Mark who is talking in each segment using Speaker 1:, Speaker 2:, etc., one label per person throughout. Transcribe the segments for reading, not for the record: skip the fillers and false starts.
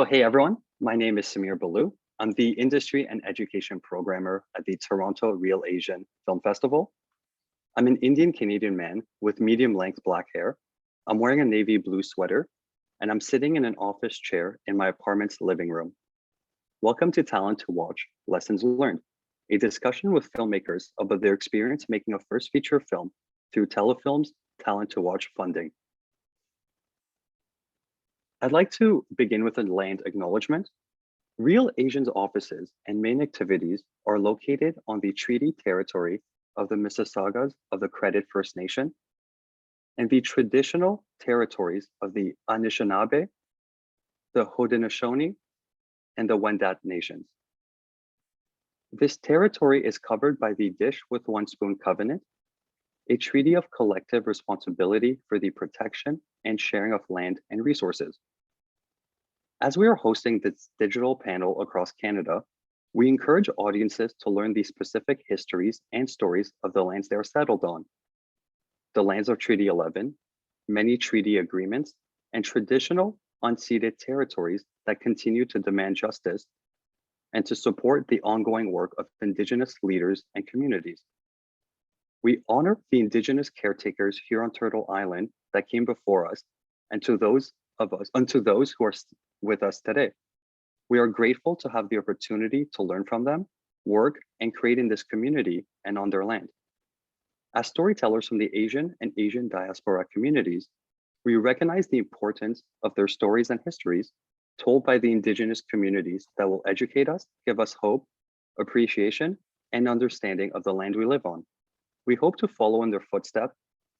Speaker 1: Hey everyone, my name is Samir Balu. I'm the industry and education programmer at the Toronto Real Asian Film Festival. I'm an Indian Canadian man with medium length black hair. I'm wearing a navy blue sweater, and I'm sitting in an office chair in my apartment's living room. Welcome to Talent to Watch, Lessons Learned, a discussion with filmmakers about their experience making a first feature film through Telefilm's Talent to Watch funding. I'd like to begin with a land acknowledgement. Real Asians offices and main activities are located on the treaty territory of the Mississaugas of the Credit First Nation and the traditional territories of the Anishinaabe, the Haudenosaunee, and the Wendat nations. This territory is covered by the Dish with One Spoon Covenant, a treaty of collective responsibility for the protection and sharing of land and resources. As we are hosting this digital panel across Canada, we encourage audiences to learn the specific histories and stories of the lands they are settled on. The lands of Treaty 11, many treaty agreements, and traditional unceded territories that continue to demand justice and to support the ongoing work of Indigenous leaders and communities. We honor the Indigenous caretakers here on Turtle Island that came before us, and to those who are with us today. We are grateful to have the opportunity to learn from them, work, and create in this community and on their land. As storytellers from the Asian and Asian diaspora communities, we recognize the importance of their stories and histories told by the Indigenous communities that will educate us, give us hope, appreciation, and understanding of the land we live on. We hope to follow in their footsteps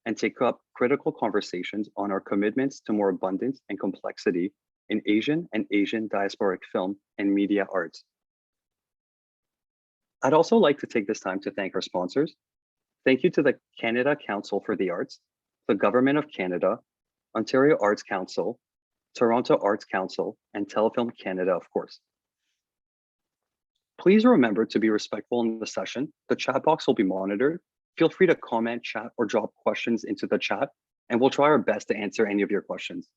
Speaker 1: and take up critical conversations on our commitments to more abundance and complexity in Asian and Asian diasporic film and media arts. I'd also like to take this time to thank our sponsors. Thank you to the Canada Council for the Arts, the Government of Canada, Ontario Arts Council, Toronto Arts Council, and Telefilm Canada, of course. Please remember to be respectful in the session. The chat box will be monitored. Feel free to comment, chat, or drop questions into the chat, and we'll try our best to answer any of your questions.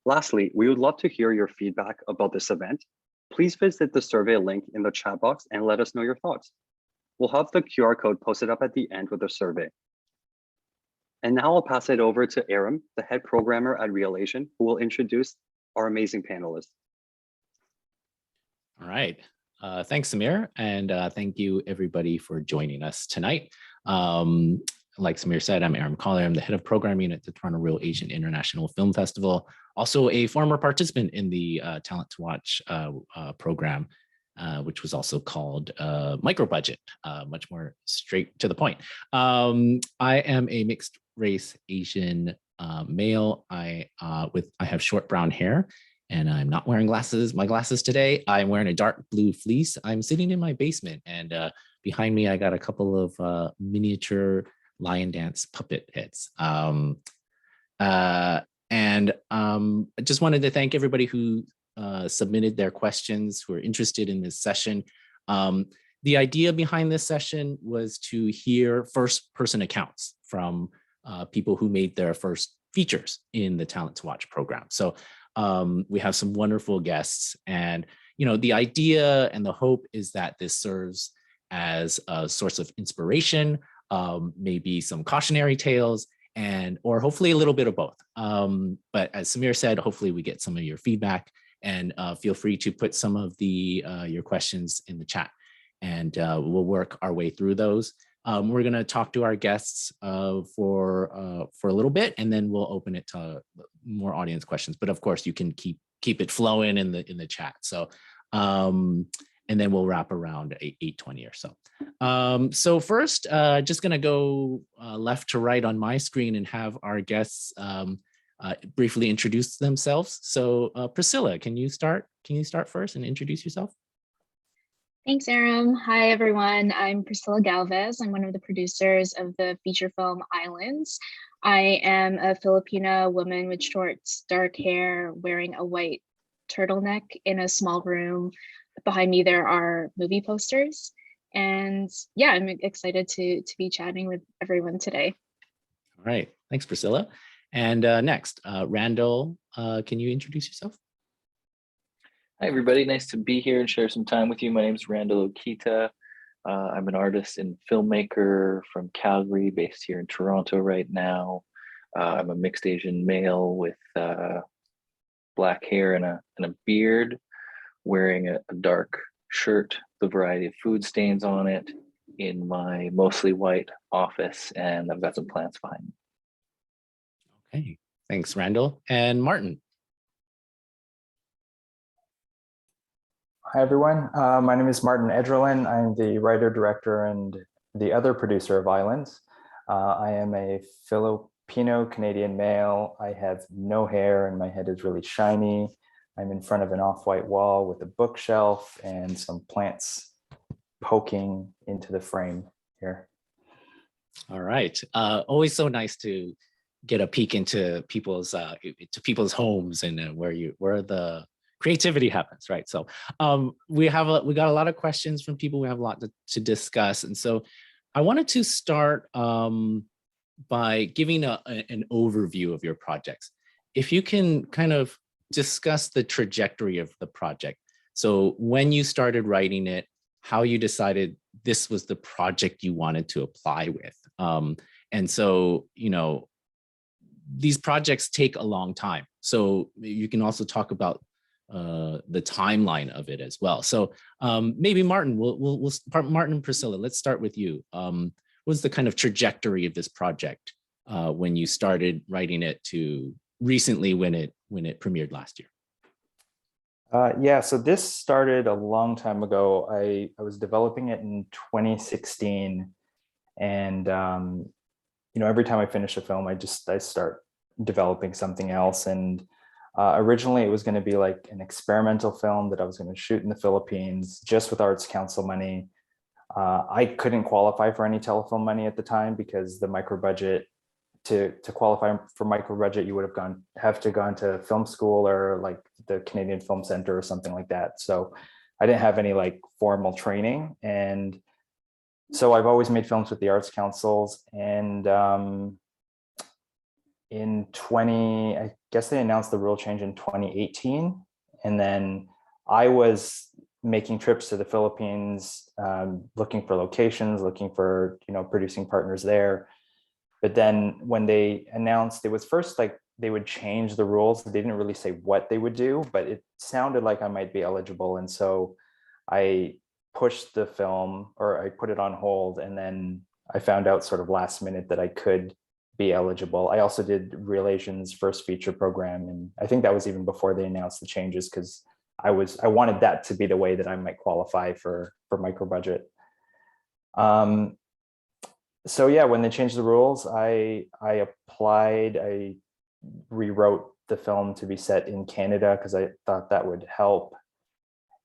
Speaker 1: Lastly, we would love to hear your feedback about this event. Please visit the survey link in the chat box and let us know your thoughts. We'll have the QR code posted up at the end with the survey. And now I'll pass it over to Aram, the head programmer at Real Asian, who will introduce our amazing panelists.
Speaker 2: All right. Thanks, Samir, and thank you everybody for joining us tonight. Like Samir said, I'm Aram Collier. I'm the head of programming at the Toronto Real Asian International Film Festival, also a former participant in the Talent to Watch program, which was also called Micro Budget, much more straight to the point. I am a mixed race Asian male. I have short brown hair, and I'm not wearing my glasses today. I'm wearing a dark blue fleece. I'm sitting in my basement, and behind me, I got a couple of miniature lion dance puppet heads. I just wanted to thank everybody who submitted their questions, who are interested in this session. The idea behind this session was to hear first-person accounts from people who made their first features in the Talent to Watch program. So we have some wonderful guests, and the idea and the hope is that this serves as a source of inspiration, maybe some cautionary tales, or hopefully a little bit of both. But as Samir said, hopefully we get some of your feedback, and feel free to put some of your questions in the chat, and we'll work our way through those. We're going to talk to our guests for a little bit, and then we'll open it to more audience questions. But of course, you can keep it flowing in the chat. So, and then we'll wrap around 8:20 or so. So first, just going to go left to right on my screen and have our guests briefly introduce themselves. So Priscilla, can you start first and introduce yourself?
Speaker 3: Thanks, Aram. Hi, everyone. I'm Priscilla Galvez. I'm one of the producers of the feature film Islands. I am a Filipina woman with short, dark hair, wearing a white turtleneck in a small room. Behind me, there are movie posters. And yeah, I'm excited to be chatting with everyone today.
Speaker 2: All right. Thanks, Priscilla. And next, Randall, can you introduce yourself?
Speaker 4: Hi, everybody. Nice to be here and share some time with you. My name is Randall Okita. I'm an artist and filmmaker from Calgary, based here in Toronto right now. I'm a mixed Asian male with black hair and a beard, wearing a dark shirt, the variety of food stains on it, in my mostly white office, and I've got some plants behind me.
Speaker 2: Okay, thanks, Randall. And Martin.
Speaker 5: Hi, everyone. My name is Martin Edralin. I'm the writer, director, and the other producer of Islands. I am a Filipino-Canadian male. I have no hair and my head is really shiny. I'm in front of an off-white wall with a bookshelf and some plants poking into the frame here.
Speaker 2: All right. Always so nice to get a peek into people's homes and where the creativity happens, right? So we got a lot of questions from people. We have a lot to discuss, and so I wanted to start by giving an overview of your projects. If you can kind of discuss the trajectory of the project. So when you started writing it, how you decided this was the project you wanted to apply with, and so these projects take a long time. So you can also talk about the timeline of it as well. So maybe Martin, Martin and Priscilla, let's start with you. What's the kind of trajectory of this project when you started writing it to recently when it premiered last year?
Speaker 5: Yeah, so this started a long time ago. I was developing it in 2016, and every time I finish a film, I start developing something else. And originally, it was going to be like an experimental film that I was going to shoot in the Philippines, just with Arts Council money. I couldn't qualify for any Telefilm money at the time because the micro budget, to qualify for micro budget, you would have gone to film school or like the Canadian Film Center or something like that. So I didn't have any like formal training, and so I've always made films with the Arts Councils. And I guess they announced the rule change in 2018, and then I was making trips to the Philippines, looking for locations, looking for producing partners there. But then when they announced, it was first like they would change the rules. They didn't really say what they would do, but it sounded like I might be eligible. And so I pushed the film, or I put it on hold. And then I found out sort of last minute that I could be eligible. I also did Real Asian's first feature program. And I think that was even before they announced the changes, because I wanted that to be the way that I might qualify for micro budget. So yeah, when they changed the rules, I applied. I rewrote the film to be set in Canada because I thought that would help.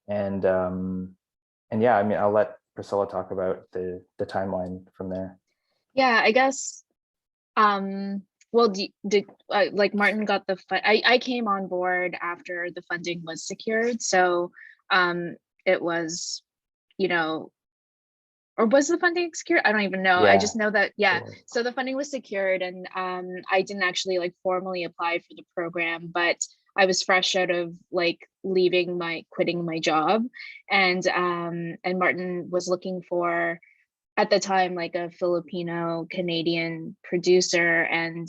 Speaker 5: And yeah, I mean, I'll let Priscilla talk about the timeline from there.
Speaker 3: Yeah, I guess. Well, like Martin got the I came on board after the funding was secured, so it was, or was the funding secured? I don't even know.
Speaker 5: Yeah.
Speaker 3: I just know that, yeah. So the funding was secured, and I didn't actually like formally apply for the program, but I was fresh out of like quitting my job, and Martin was looking for, at the time, like a Filipino Canadian producer, and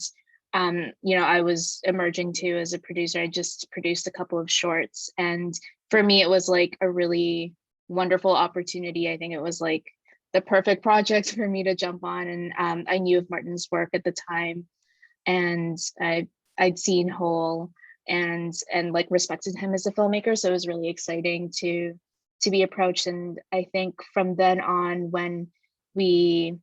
Speaker 3: I was emerging too as a producer. I just produced a couple of shorts, and for me it was like a really wonderful opportunity. I think it was like the perfect project for me to jump on, and I knew of Martin's work at the time, and I'd seen Whole and like respected him as a filmmaker, so it was really exciting to be approached. And I think from then on, when we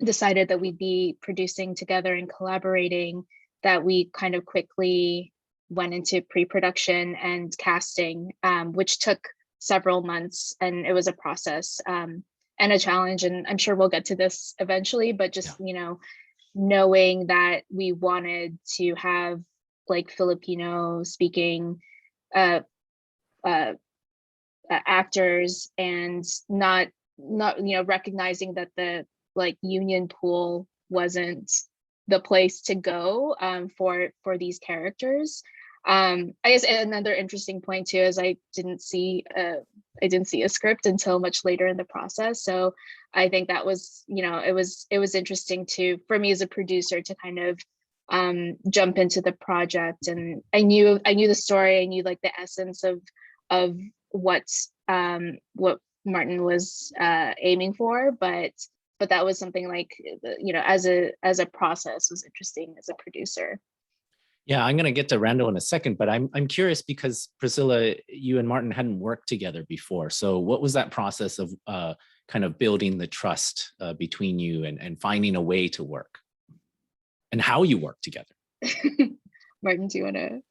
Speaker 3: decided that we'd be producing together and collaborating, that we kind of quickly went into pre-production and casting, which took several months, and it was a process and a challenge. And I'm sure we'll get to this eventually, but just, knowing that we wanted to have like Filipino speaking actors, and not recognizing that the like union pool wasn't the place to go for these characters. I guess another interesting point too is I didn't see a script until much later in the process. So I think that was, it was interesting to for me as a producer to kind of jump into the project, and I knew the story, I knew like the essence of what Martin was aiming for, but that was something like, as a process was interesting as a producer.
Speaker 2: Yeah, I'm going to get to Randall in a second, but I'm curious because Priscilla, you and Martin hadn't worked together before. So what was that process of kind of building the trust between you and finding a way to work, and how you work together?
Speaker 3: Martin, do you want to?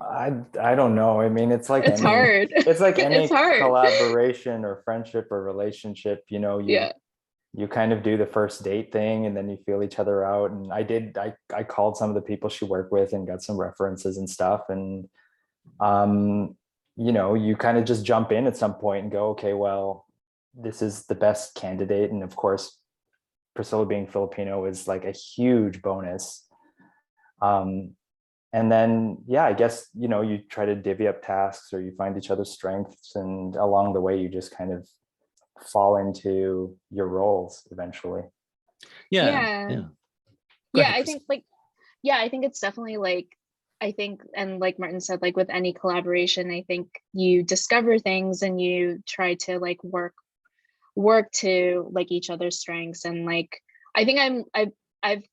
Speaker 5: I don't know. I mean, it's like
Speaker 3: It's
Speaker 5: any,
Speaker 3: hard.
Speaker 5: it's like any
Speaker 3: It's hard.
Speaker 5: collaboration or friendship or relationship,
Speaker 3: Yeah.
Speaker 5: you kind of do the first date thing and then you feel each other out. And I called some of the people she worked with and got some references and stuff. And, you kind of just jump in at some point and go, okay, well, this is the best candidate. And of course, Priscilla being Filipino is like a huge bonus. And then, yeah, I guess, you try to divvy up tasks or you find each other's strengths. And along the way, you just kind of fall into your roles eventually.
Speaker 2: Yeah.
Speaker 3: Yeah, I think I think it's definitely like, and like Martin said, like with any collaboration, I think you discover things and you try to like work to like each other's strengths. And like, I think I've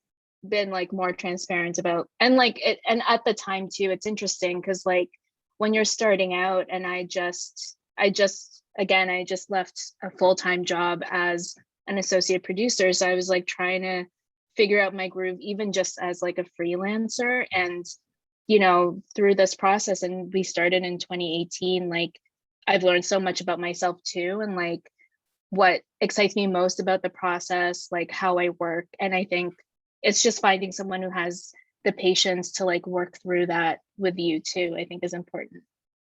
Speaker 3: been like more transparent about, and like it, and at the time too, it's interesting because like when you're starting out, and I just left a full-time job as an associate producer, so I was like trying to figure out my groove even just as like a freelancer. And through this process, and we started in 2018, like I've learned so much about myself too, and like what excites me most about the process, like how I work. And I think it's just finding someone who has the patience to like work through that with you too, I think is important.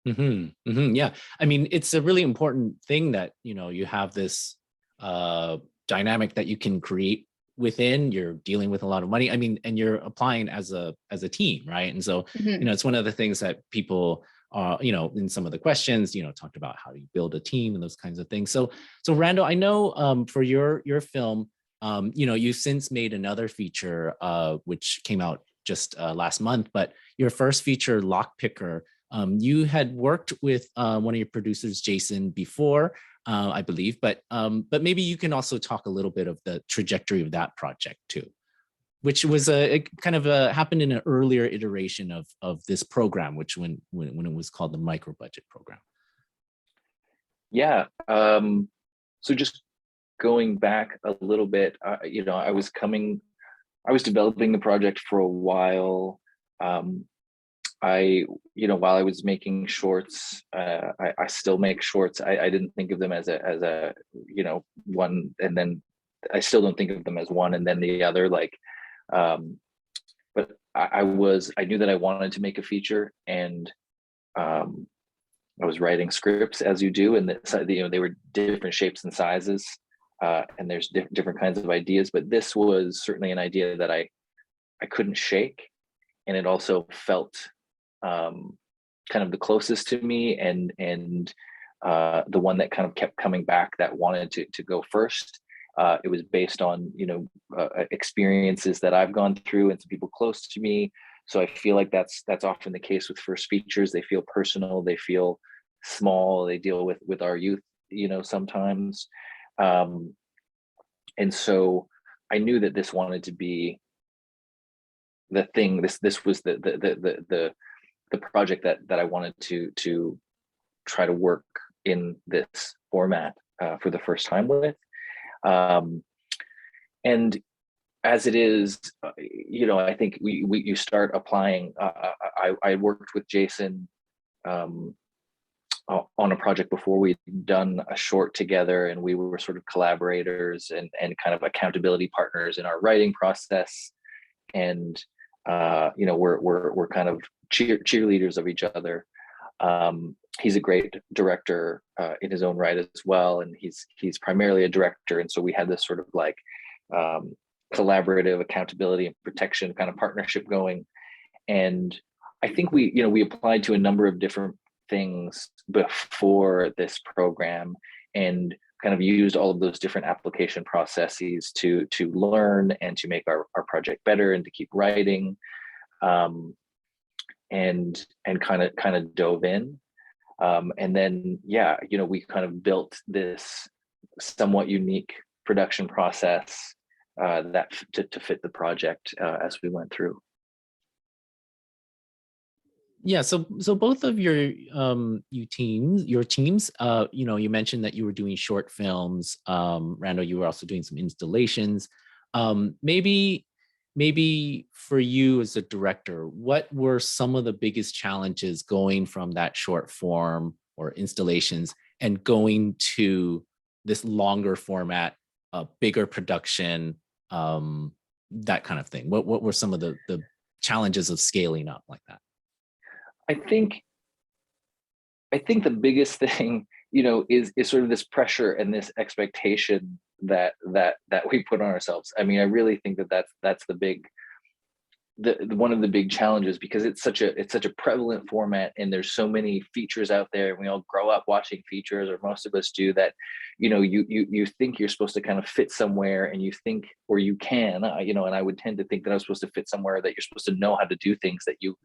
Speaker 2: Yeah, I mean, it's a really important thing that you have this dynamic that you can create within. You're dealing with a lot of money, I mean, and you're applying as a team, right? And so it's one of the things that people in some of the questions talked about how you build a team and those kinds of things. So Randall, I know for your film, you've since made another feature which came out just last month, but your first feature, Lockpicker, you had worked with one of your producers, Jason, before, I believe, but maybe you can also talk a little bit of the trajectory of that project too, which was it kind of happened in an earlier iteration of this program, which when it was called the micro budget program.
Speaker 4: Yeah. So just going back a little bit, I was developing the project for a while. While I was making shorts, I still make shorts. I didn't think of them as a one, and then I still don't think of them as one and then the other. Like, but I knew that I wanted to make a feature, and I was writing scripts as you do, and they were different shapes and sizes, and there's different kinds of ideas. But this was certainly an idea that I couldn't shake, and it also felt kind of the closest to me, and the one that kind of kept coming back, that wanted to go first. It was based on experiences that I've gone through and some people close to me. So I feel like that's often the case with first features. They feel personal, they feel small, they deal with our youth, sometimes. And so I knew that this wanted to be the thing. This was the project that I wanted to try to work in this format for the first time with. And as it is, I think you start applying. I worked with Jason on a project before. We'd done a short together, and we were sort of collaborators and kind of accountability partners in our writing process. And we're kind of cheerleaders of each other. He's a great director in his own right as well, and he's primarily a director, and so we had this sort of like collaborative accountability and protection kind of partnership going. And I think we applied to a number of different things before this program, and kind of used all of those different application processes to learn and to make our project better and to keep writing, and kind of dove in. And then, we kind of built this somewhat unique production process that to fit the project as we went through.
Speaker 2: Yeah, so both of your teams, you mentioned that you were doing short films. Randall, you were also doing some installations. Maybe for you as a director, what were some of the biggest challenges going from that short form or installations and going to this longer format, bigger production, that kind of thing? What were some of the challenges of scaling up like that?
Speaker 4: I think the biggest thing, is sort of this pressure and this expectation that we put on ourselves. I mean, I really think that's one of the big challenges, because it's such a prevalent format, and there's so many features out there, and we all grow up watching features, or most of us do, that you think you're supposed to kind of fit somewhere, and you think, or you can, and I would tend to think that I was supposed to fit somewhere, that you're supposed to know how to do things that you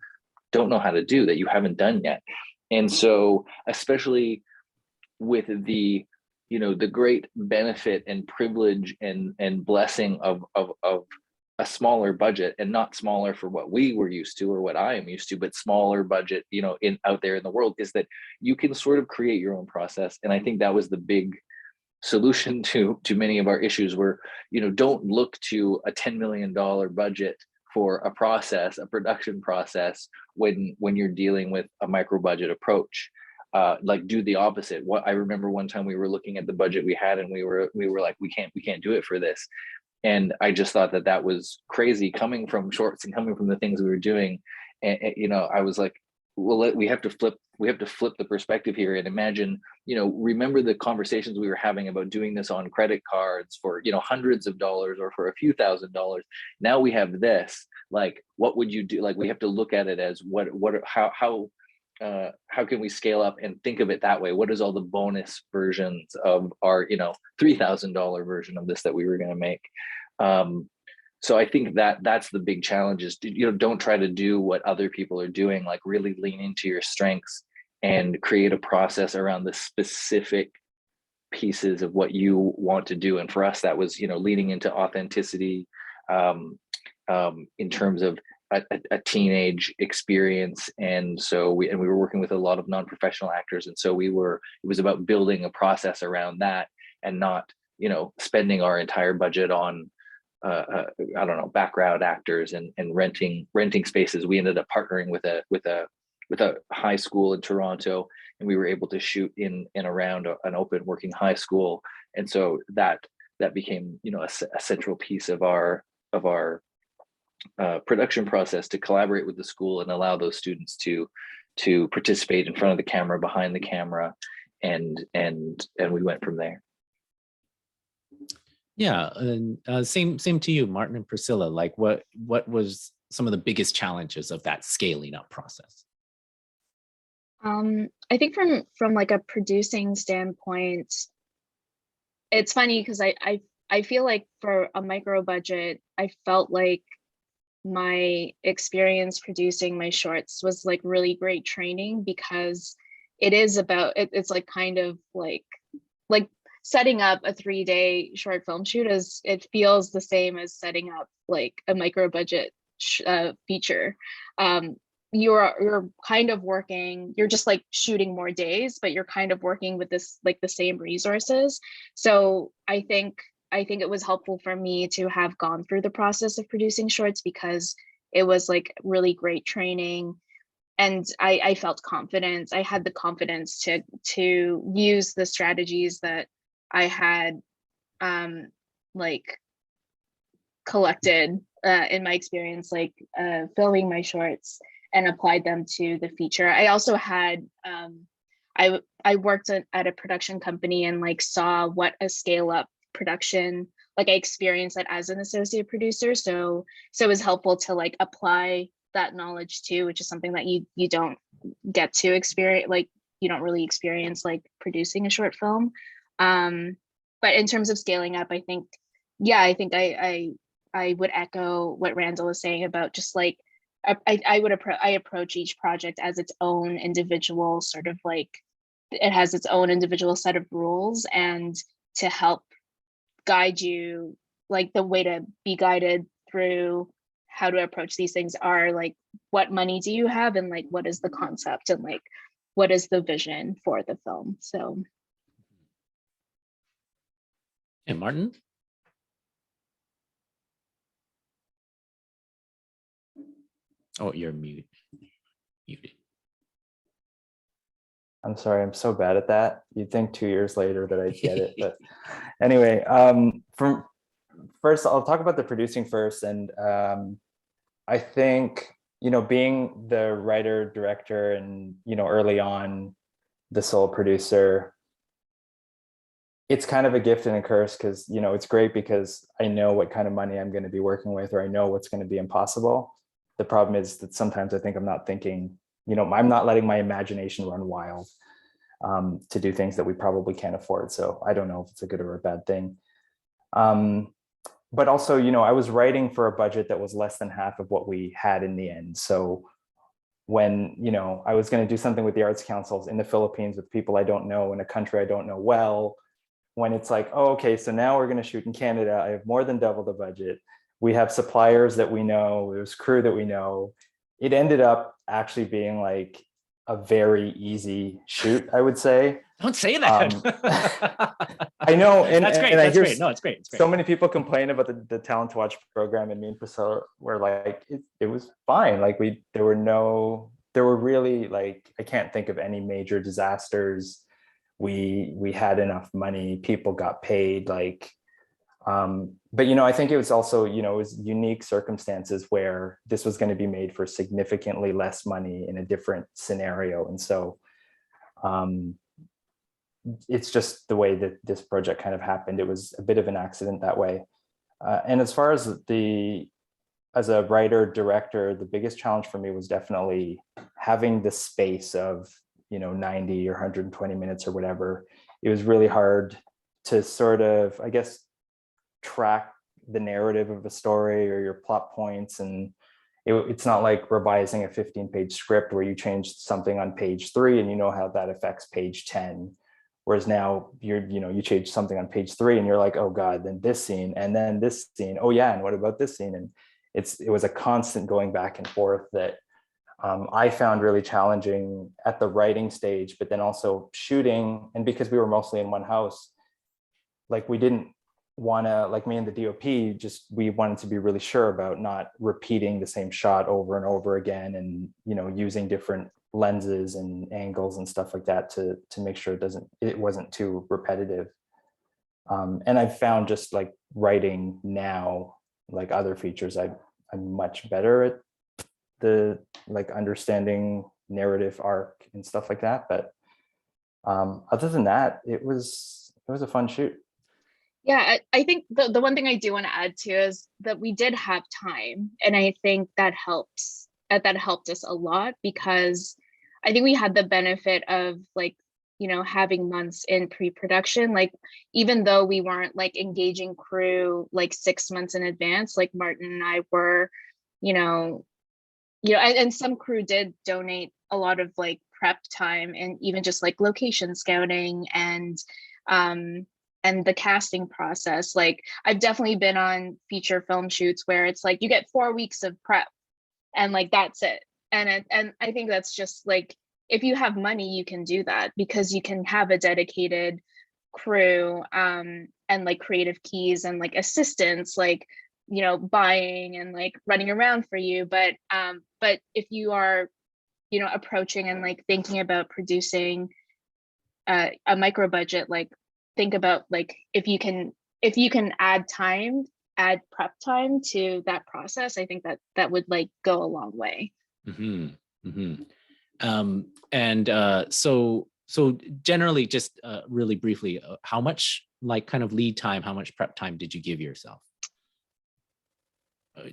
Speaker 4: don't know how to do, that you haven't done yet. And so, especially with the great benefit and privilege and blessing of a smaller budget, and not smaller for what we were used to or what I am used to, but smaller budget, out there in the world, is that you can sort of create your own process. And I think that was the big solution to many of our issues, where, don't look to a $10 million budget for a production process, when you're dealing with a micro budget approach. Like, do the opposite. What I remember one time we were looking at the budget we had, and we were like, we can't do it for this. And I just thought that was crazy, coming from shorts and coming from the things we were doing. And I was like, well, we have to flip the perspective here, and imagine, remember the conversations we were having about doing this on credit cards for, hundreds of dollars, or for a few $1,000s. Now we have this, like, what would you do? Like, we have to look at it as how can we scale up and think of it that way? What is all the bonus versions of our, $3,000 version of this that we were going to make? So I think that's the big challenge, is, don't try to do what other people are doing. Like, really lean into your strengths and create a process around the specific pieces of what you want to do. And for us, that was, leaning into authenticity, in terms of a teenage experience. And so we were working with a lot of non-professional actors. And so it was about building a process around that, and not, spending our entire budget on, I don't know, background actors and renting spaces. We ended up partnering with a high school in Toronto, and we were able to shoot in around an open working high school. And so that became, a central piece of our production process, to collaborate with the school and allow those students to participate in front of the camera, behind the camera, and we went from there.
Speaker 2: Yeah, and same to you, Martin and Priscilla. Like, what was some of the biggest challenges of that scaling up process?
Speaker 3: I think from like a producing standpoint, it's funny, because I feel like for a micro budget, I felt like my experience producing my shorts was like really great training, because it's like kind of like setting up a 3-day short film shoot, it feels the same as setting up like a micro budget feature. You're kind of working, you're just like shooting more days, but you're kind of working with this, like, the same resources. So I think it was helpful for me to have gone through the process of producing shorts, because it was like really great training, and I felt confident. I had the confidence to use the strategies that I had like collected in my experience, like filming my shorts, and applied them to the feature. I also had I worked at a production company, and like saw what a scale up production, like I experienced that as an associate producer. So it was helpful to like apply that knowledge too, which is something that you don't get to experience, like you don't really experience like producing a short film. But in terms of scaling up, I think, yeah, I think I would echo what Randall was saying about just like I approach each project as its own individual sort of like, it has its own individual set of rules, and to help guide you, like the way to be guided through how to approach these things are like, what money do you have, and like what is the concept, and like what is the vision for the film. So
Speaker 2: And Martin? Oh, you're muted.
Speaker 5: I'm sorry, I'm so bad at that. You'd think 2 years later that I'd get it, but anyway, from first, I'll talk about the producing first, and I think, you know, being the writer director and, you know, early on the sole producer, it's kind of a gift and a curse, because, you know, it's great because I know what kind of money I'm going to be working with, or I know what's going to be impossible. The problem is that sometimes I think I'm not thinking, you know, I'm not letting my imagination run wild to do things that we probably can't afford. So I don't know if it's a good or a bad thing. But also, you know, I was writing for a budget that was less than half of what we had in the end. So when, you know, I was going to do something with the Arts Councils in the Philippines with people I don't know in a country I don't know well, when it's like, oh, okay, so now we're going to shoot in Canada, I have more than double the budget. We have suppliers that we know, there's crew that we know. It ended up actually being like a very easy shoot, I would say.
Speaker 2: Don't say that.
Speaker 5: I know, and
Speaker 2: that's great.
Speaker 5: And
Speaker 2: that's great. No, it's great. It's great.
Speaker 5: So many people complain about the Talent to Watch program, and me and Priscilla were like, it was fine. Like there were really, like, I can't think of any major disasters. We had enough money, people got paid, like, but, you know, I think it was also, you know, it was unique circumstances where this was going to be made for significantly less money in a different scenario. And so it's just the way that this project kind of happened. It was a bit of an accident that way. And as far as as a writer director, the biggest challenge for me was definitely having the space of, you know, 90 or 120 minutes or whatever. It was really hard to sort of, I guess, track the narrative of a story or your plot points. And it's not like revising a 15-page script where you change something on page 3 and you know how that affects page 10. Whereas now you change something on page 3 and you're like, oh God, then this scene and then this scene. Oh yeah, and what about this scene? And it was a constant going back and forth that I found really challenging at the writing stage, but then also shooting. And because we were mostly in one house, like we didn't want to, like me and the DOP, we wanted to be really sure about not repeating the same shot over and over again, and, you know, using different lenses and angles and stuff like that to make sure it wasn't too repetitive. And I've found just like writing now, like other features, I'm much better at the like understanding narrative arc and stuff like that. But other than that, it was a fun shoot.
Speaker 3: yeah, I think the one thing I do want to add to is that we did have time, and I think that helped us a lot, because I think we had the benefit of, like, you know, having months in pre-production. Like, even though we weren't like engaging crew like 6 months in advance, like Martin and I were, and some crew did donate a lot of like prep time, and even just like location scouting and the casting process. Like, I've definitely been on feature film shoots where it's like you get 4 weeks of prep and like that's it. And I think that's just like, if you have money, you can do that, because you can have a dedicated crew and like creative keys and like assistants, like, you know, buying and like running around for you. But if you are, you know, approaching and like thinking about producing a micro budget, like think about like if you can add prep time to that process, I think that would like go a long way.
Speaker 2: Mm-hmm. Mm-hmm. So generally, just really briefly, how much like kind of lead time, how much prep time did you give yourself?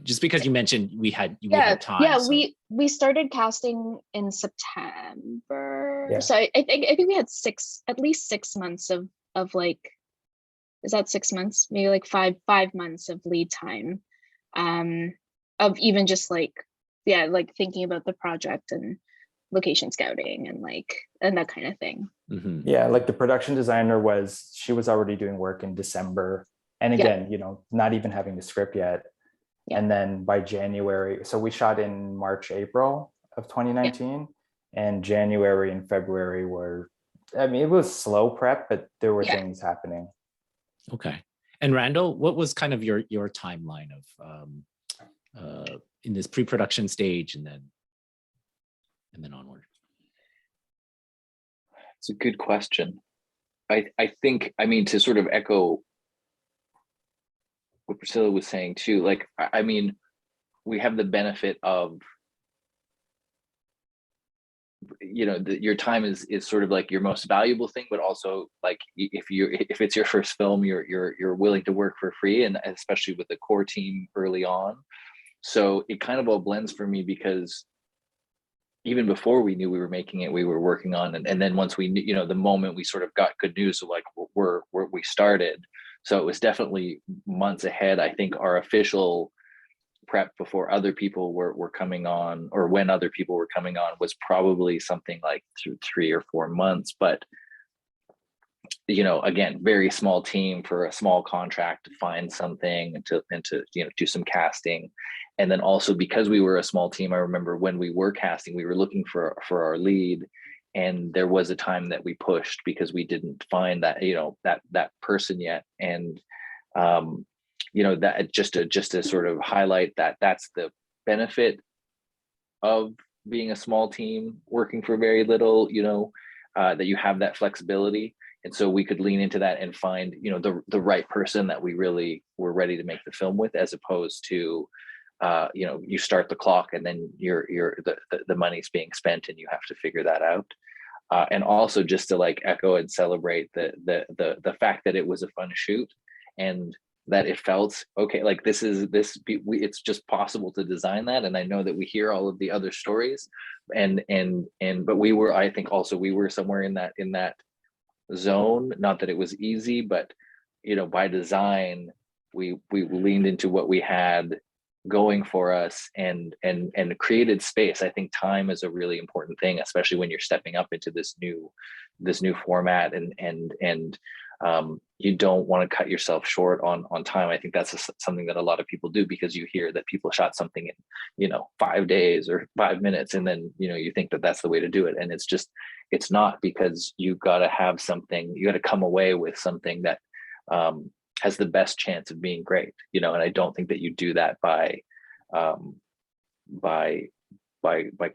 Speaker 2: Just because you mentioned we had time.
Speaker 3: Yeah,
Speaker 2: so.
Speaker 3: we started casting in September.
Speaker 5: Yeah.
Speaker 3: So I think we had at least 6 months of like, is that 6 months? Maybe like five months of lead time, of even just like, yeah, like thinking about the project and location scouting and that kind of thing.
Speaker 2: Mhm.
Speaker 5: Yeah, like the production designer she was already doing work in December. And again, not even having the script yet.
Speaker 3: Yeah.
Speaker 5: And then by January, so we shot in March, April of 2019, and January and February it was slow prep, but there were things happening.
Speaker 2: Okay. And Randall, what was kind of your timeline of in this pre-production stage and then onward?
Speaker 4: It's a good question. I think, I mean, to sort of echo what Priscilla was saying too, like, I mean, we have the benefit of, your time is sort of like your most valuable thing, but also like if it's your first film, you're willing to work for free, and especially with the core team early on. So it kind of all blends for me, because even before we knew we were making it, we were working on it. And then once we knew, the moment we sort of got good news, so like we started. So it was definitely months ahead. I think our official prep before other people were coming on, or when other people were coming on, was probably something like through 3 or 4 months. But again, very small team for a small contract to find something and to do some casting. And then also, because we were a small team, I remember when we were casting, we were looking for our lead, and there was a time that we pushed because we didn't find that that person yet. And that just to sort of highlight that's the benefit of being a small team working for very little, that you have that flexibility. And so we could lean into that and find the right person that we really were ready to make the film with, as opposed to you start the clock and then the money's being spent and you have to figure that out. And also, just to like echo and celebrate the fact that it was a fun shoot, and that it felt okay, like it's just possible to design that. And I know that we hear all of the other stories, but I think also we were somewhere in that zone. Not that it was easy, but by design we leaned into what we had going for us and created space. I think time is a really important thing, especially when you're stepping up into this new format, and you don't want to cut yourself short on time. I think that's something that a lot of people do, because you hear that people shot something in 5 days or 5 minutes, and then you think that that's the way to do it, and it's not, because you got to have something, you got to come away with something that has the best chance of being great, and I don't think that you do that by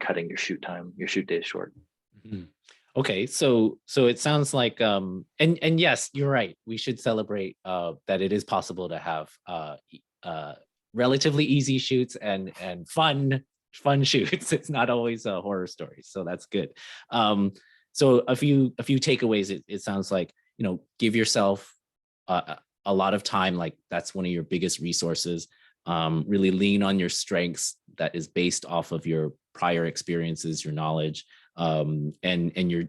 Speaker 4: cutting your shoot days short.
Speaker 2: Mm-hmm. Okay, so it sounds like and yes, you're right. We should celebrate that it is possible to have relatively easy shoots and fun shoots. It's not always a horror story, so that's good. So a few takeaways. It sounds like give yourself a lot of time. Like, that's one of your biggest resources. Really lean on your strengths that is based off of your prior experiences, your knowledge, and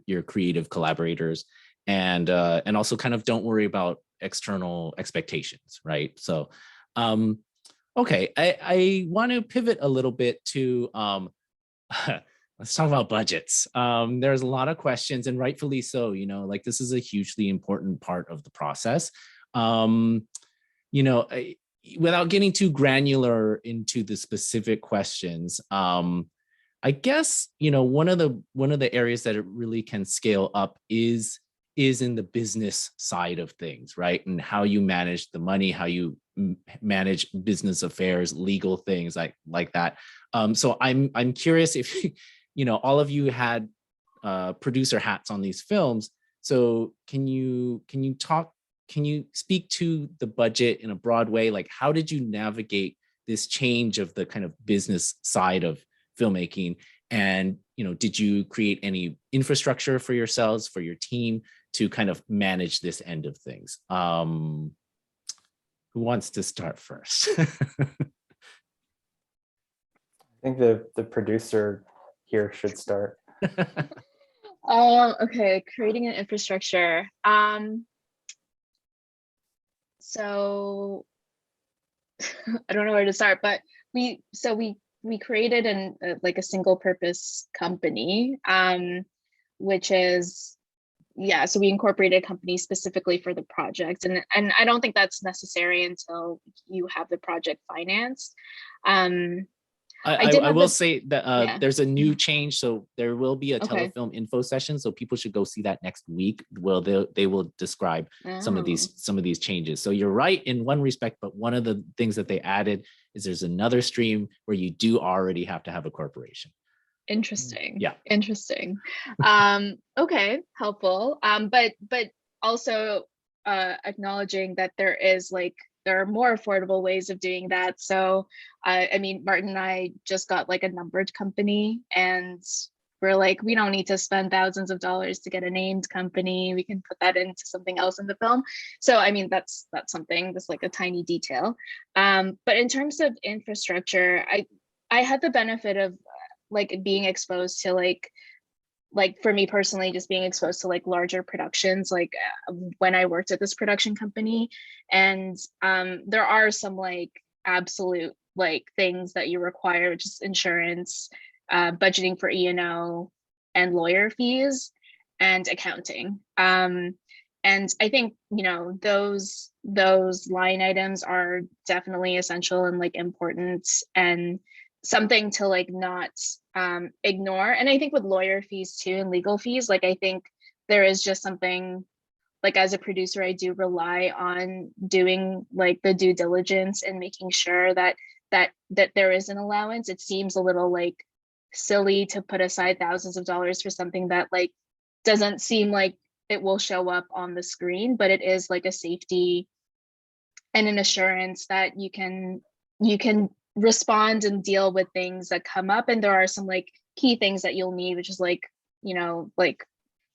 Speaker 2: your creative collaborators, and also kind of don't worry about external expectations, right? So okay, I want to pivot a little bit to let's talk about budgets. There's a lot of questions, and rightfully so. Like, this is a hugely important part of the process. Without getting too granular into the specific questions, I guess one of the areas that it really can scale up is in the business side of things, right? And how you manage the money, how you manage business affairs, legal things like that. So I'm curious if all of you had producer hats on these films. So can you speak to the budget in a broad way? Like, how did you navigate this change of the kind of business side of filmmaking? And, did you create any infrastructure for yourselves, for your team, to kind of manage this end of things? Who wants to start first?
Speaker 5: I think the producer here should start.
Speaker 3: Okay, creating an infrastructure. So I don't know where to start, but we created like a single purpose company, which is, yeah, so we incorporated a company specifically for the project, and I don't think that's necessary until you have the project financed.
Speaker 2: I will say that
Speaker 3: Yeah.
Speaker 2: there's a new change, so there will be a
Speaker 3: Okay.
Speaker 2: Telefilm info session, so people should go see that next week. Well, they will describe some of these changes. So you're right in one respect, but one of the things that they added is there's another stream where you do already have to have a corporation.
Speaker 3: Interesting.
Speaker 2: Yeah.
Speaker 3: Interesting. Okay, helpful. But also acknowledging that there are more affordable ways of doing that. So I mean, Martin and I just got like a numbered company, and we're like, we don't need to spend thousands of dollars to get a named company. We can put that into something else in the film. So I mean, that's something that's like a tiny detail. But in terms of infrastructure, I had the benefit of like being exposed to like for me personally, just being exposed to like larger productions, like when I worked at this production company. And there are some like absolute like things that you require, which is insurance, budgeting for E&O and lawyer fees and accounting. And I think, you know, those line items are definitely essential and like important and something to like not ignore. And I think with lawyer fees too and legal fees, like I think there is just something like as a producer, I do rely on doing like the due diligence and making sure that there is an allowance. It seems a little like silly to put aside thousands of dollars for something that like doesn't seem like it will show up on the screen, but it is like a safety and an assurance that you can respond and deal with things that come up. And there are some like key things that you'll need, which is like, you know, like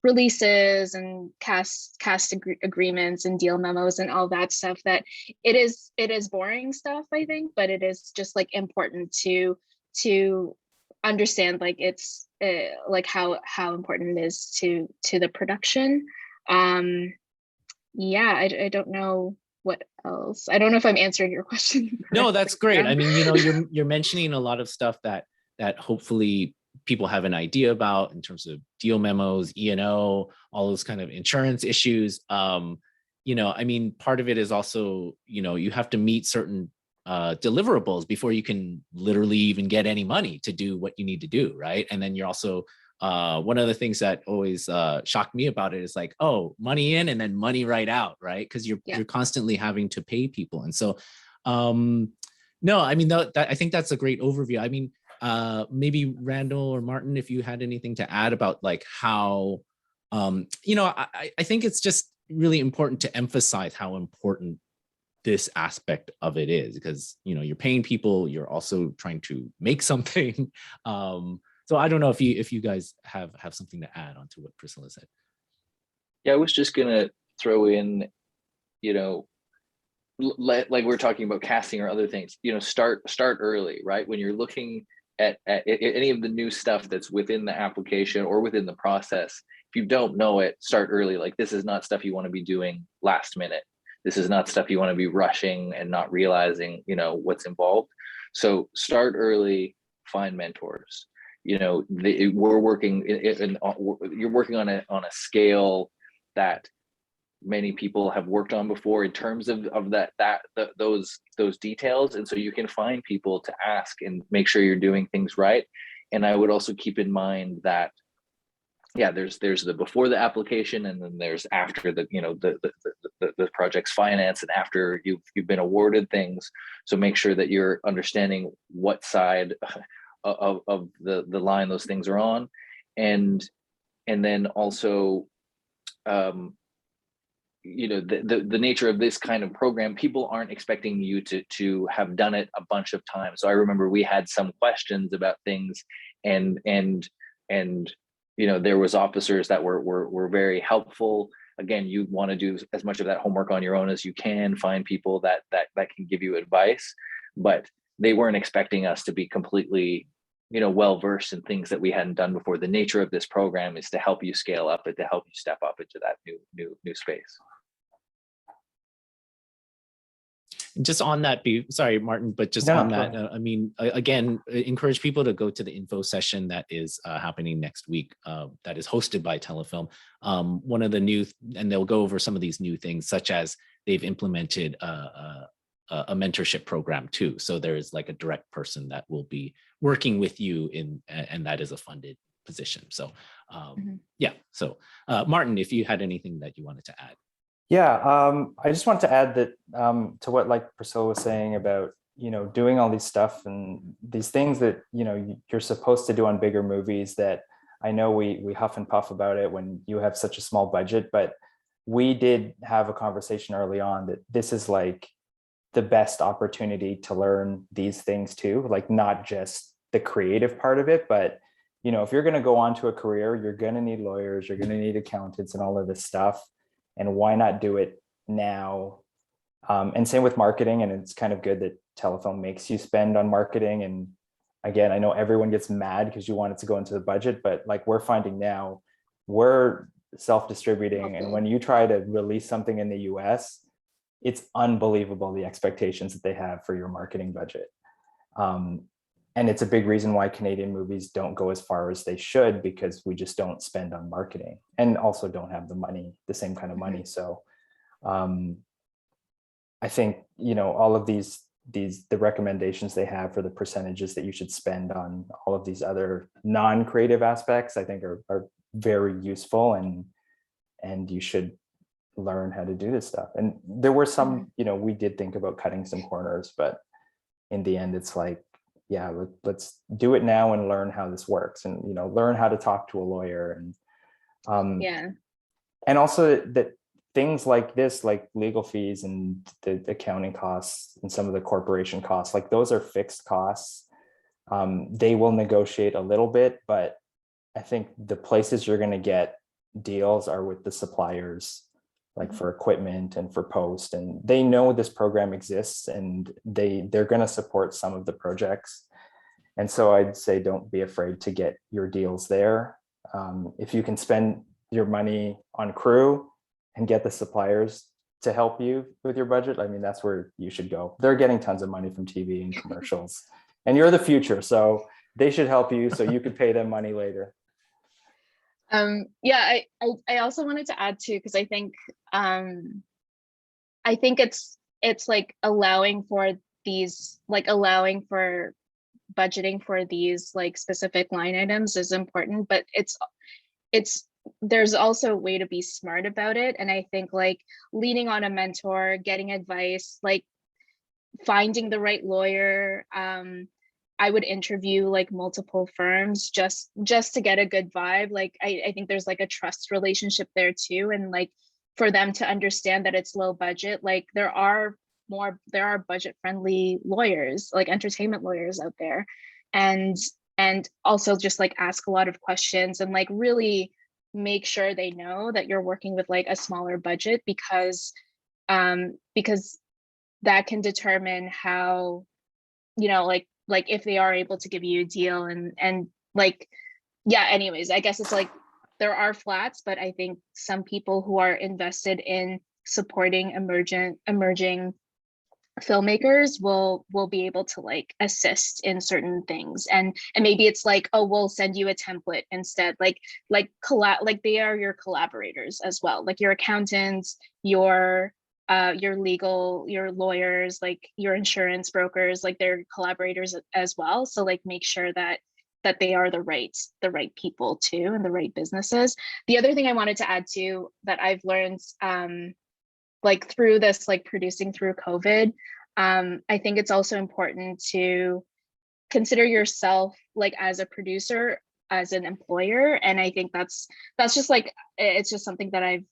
Speaker 3: releases and cast agreements and deal memos and all that stuff. That it is boring stuff, I think, but it is just like important to understand like it's like how important it is to the production. Yeah, I don't know what else. I don't know if I'm answering your question.
Speaker 2: No, that's great. I mean, you know, you're mentioning a lot of stuff that hopefully people have an idea about in terms of deal memos, E&O, all those kind of insurance issues. You know, I mean, part of it is also, you know, you have to meet certain deliverables before you can literally even get any money to do what you need to do, right? And then you're also one of the things that always shocked me about it is like, oh, money in and then money right out, right? Because you're constantly having to pay people. And so no, I mean, that I think that's a great overview. I mean, maybe Randall or Martin, if you had anything to add about like how, you know, I think it's just really important to emphasize how important this aspect of it is, because, you know, you're paying people, you're also trying to make something. So I don't know if you guys have something to add on to what Priscilla said.
Speaker 4: Yeah, I was just gonna throw in, you know, like we're talking about casting or other things, you know, start early, right? When you're looking at any of the new stuff that's within the application or within the process, if you don't know it, start early. Like, this is not stuff you want to be doing last minute. This is not stuff you want to be rushing and not realizing, you know, what's involved. So start early, find mentors. You know, we're working you're working on a scale that many people have worked on before in terms of those details. And so you can find people to ask and make sure you're doing things right. And I would also keep in mind that, yeah, there's the before the application, and then there's after the, you know, the project's finance and after you've been awarded things. So make sure that you're understanding what side of the line those things are on. And then also, you know, the nature of this kind of program, people aren't expecting you to have done it a bunch of times. So I remember we had some questions about things, and you know, there was officers that were very helpful. Again, you want to do as much of that homework on your own as you can, find people that can give you advice, but they weren't expecting us to be completely well versed in things that we hadn't done before. The nature of this program is to help you scale up and to help you step up into that new space.
Speaker 2: Just on that, sorry, Martin, but just on that, I mean, again, encourage people to go to the info session that is happening next week, that is hosted by Telefilm. One of the and they'll go over some of these new things, such as they've implemented a mentorship program too. So there is like a direct person that will be working with you and that is a funded position. So yeah, so Martin, if you had anything that you wanted to add.
Speaker 5: Yeah, I just want to add that to what like Priscilla was saying about, doing all these stuff and these things that, you're supposed to do on bigger movies that I know we huff and puff about it when you have such a small budget, but we did have a conversation early on that this is like the best opportunity to learn these things too, like not just the creative part of it, but if you're going to go on to a career, you're going to need lawyers, you're going to need accountants and all of this stuff. And why not do it now? And same with marketing. And it's kind of good that Telefilm makes you spend on marketing. And again, I know everyone gets mad because you want it to go into the budget, but like we're finding now, we're self-distributing. And when you try to release something in the US, it's unbelievable the expectations that they have for your marketing budget. And it's a big reason why Canadian movies don't go as far as they should, because we just don't spend on marketing and also don't have the same kind of money. So I think, all of the recommendations they have for the percentages that you should spend on all of these other non-creative aspects, I think are very useful, and you should learn how to do this stuff. And there were some, we did think about cutting some corners, but in the end, it's like, yeah, let's do it now and learn how this works, and learn how to talk to a lawyer, and and also that things like this, like legal fees and the accounting costs and some of the corporation costs, like those are fixed costs. They will negotiate a little bit, but I think the places you're going to get deals are with the suppliers, like for equipment and for post, and they know this program exists and they're going to support some of the projects. And so I'd say don't be afraid to get your deals there. If you can spend your money on crew and get the suppliers to help you with your budget, I mean, that's where you should go. They're getting tons of money from TV and commercials, and you're the future, so they should help you so you could pay them money later.
Speaker 3: Yeah, I also wanted to add too, because I think it's like allowing for budgeting for these like specific line items is important, but there's also a way to be smart about it. And I think like leaning on a mentor, getting advice, like finding the right lawyer. I would interview like multiple firms just to get a good vibe. Like I think there's like a trust relationship there too. And like for them to understand that it's low budget, like there are budget friendly lawyers, like entertainment lawyers out there. And also just like ask a lot of questions and like really make sure they know that you're working with like a smaller budget, because that can determine how, like if they are able to give you a deal and like, yeah, anyways, I guess it's like there are flats, but I think some people who are invested in supporting emerging filmmakers will be able to like assist in certain things, and maybe it's like, oh, we'll send you a template instead, like they are your collaborators as well, like your accountants, your legal, your lawyers, like your insurance brokers, like they're collaborators as well. So like make sure that they are the right people too, and the right businesses. The other thing I wanted to add to that I've learned like through this, like producing through COVID, I think it's also important to consider yourself like as a producer, as an employer. And I think that's just like, it's just something that I've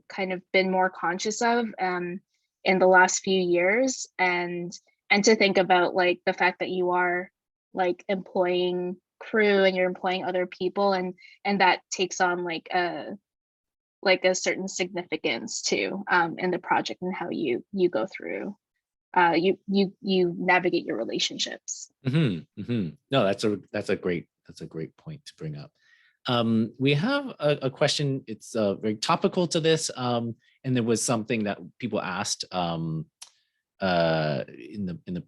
Speaker 3: kind of been more conscious of in the last few years, and to think about like the fact that you are like employing crew and you're employing other people, and that takes on like a certain significance too in the project and how you go through you navigate your relationships.
Speaker 2: No, that's a great point to bring up. We have a question. It's very topical to this, and there was something that people asked in the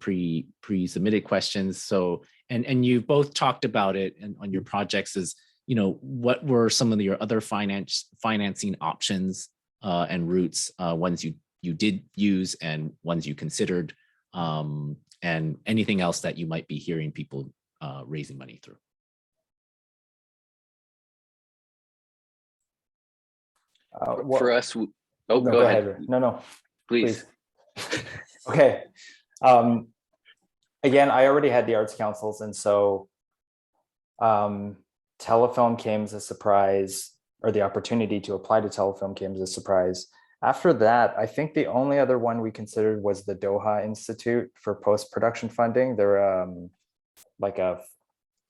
Speaker 2: pre-submitted questions. So and you've both talked about it and on your projects is, what were some of your other financing options and routes, ones you did use and ones you considered, and anything else that you might be hearing people raising money through.
Speaker 4: For us,
Speaker 5: no,
Speaker 4: go ahead.
Speaker 5: No,
Speaker 4: please.
Speaker 5: Okay. Again, I already had the arts councils, and so Telefilm came as a surprise, or the opportunity to apply to Telefilm came as a surprise. After that, I think the only other one we considered was the Doha Institute for post-production funding. They're like a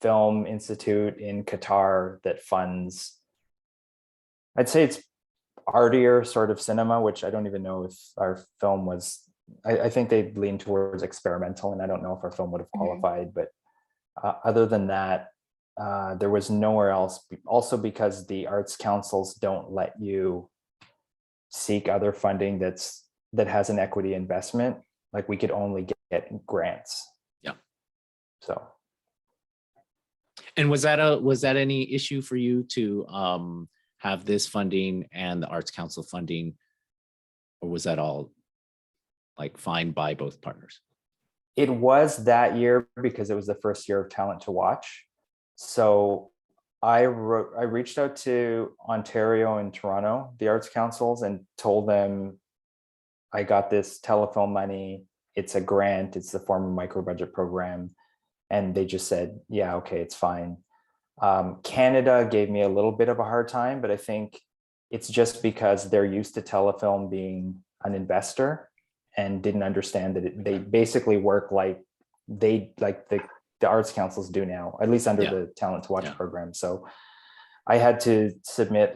Speaker 5: film institute in Qatar that funds, I'd say it's artier sort of cinema, which I don't even know if our film was, I think they lean towards experimental, and I don't know if our film would have qualified, but other than that, there was nowhere else. Also because the arts councils don't let you seek other funding that has an equity investment. Like we could only get grants.
Speaker 2: Yeah.
Speaker 5: So.
Speaker 2: And was that any issue for you to have this funding and the arts council funding, or was that all like fine by both partners?
Speaker 5: It was that year because it was the first year of Talent to Watch. So I reached out to Ontario and Toronto, the arts councils, and told them I got this Telefilm money. It's a grant. It's the form of micro budget program. And they just said, yeah, okay, it's fine. Canada gave me a little bit of a hard time, but I think it's just because they're used to Telefilm being an investor and didn't understand that they basically work like the arts councils do now, at least under the Talent to Watch program. So I had to submit